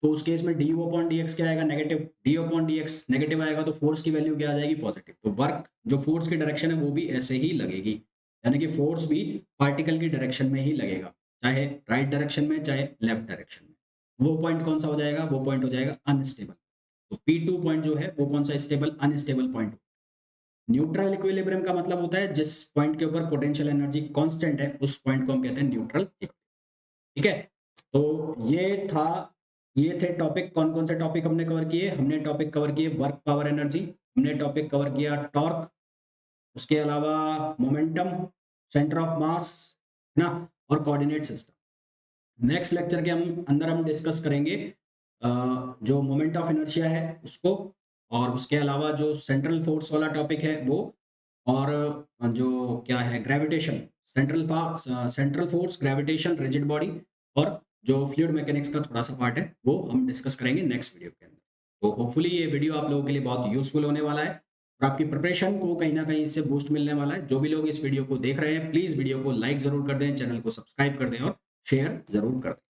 तो उस केस में D you upon D x क्या आएगा, negative. D you upon D x negative आएगा तो फोर्स की वैल्यू क्या आ जाएगी, पॉजिटिव। तो वर्क जो फोर्स की डायरेक्शन है वो भी ऐसे ही लगेगी, यानी कि फोर्स भी पार्टिकल की डायरेक्शन में ही लगेगा, चाहे राइट डायरेक्शन में चाहे लेफ्ट डायरेक्शन में। वो पॉइंट कौन सा हो जाएगा, वो पॉइंट हो जाएगा अनस्टेबल। तो P2 पॉइंट जो है वो कौन सा, stable unstable point. Neutral equilibrium का मतलब होता है जिस पॉइंट के ऊपर पोटेंशियल एनर्जी कांस्टेंट है, उस पॉइंट को हम कहते हैं न्यूट्रल इक्विलिब्रियम। ठीक है, तो ये था, ये थे टॉपिक। कौन कौन से टॉपिक हमने कवर किए, हमने टॉपिक कवर किए वर्क पावर एनर्जी, हमने टॉपिक कवर किया टॉर्क, उसके अलावा मोमेंटम, सेंटर ऑफ मास, है ना, और कोऑर्डिनेट सिस्टम। नेक्स्ट लेक्चर के अंदर हम डिस्कस करेंगे जो मोमेंट ऑफ इनर्शिया है उसको, और उसके अलावा जो सेंट्रल फोर्स वाला टॉपिक है वो, और जो क्या है gravitation, central force, gravitation, rigid body, और जो फ्लूइड मैकेनिक्स का थोड़ा सा पार्ट है वो हम डिस्कस करेंगे नेक्स्ट वीडियो के अंदर। तो होपफुली ये वीडियो आप लोगों के लिए बहुत यूजफुल होने वाला है, और आपकी प्रिपरेशन को कहीं ना कहीं इससे बूस्ट मिलने वाला है। जो भी लोग इस वीडियो को देख रहे हैं प्लीज वीडियो को लाइक जरूर कर दें, चैनल को सब्सक्राइब कर दें और शेयर जरूर कर दें।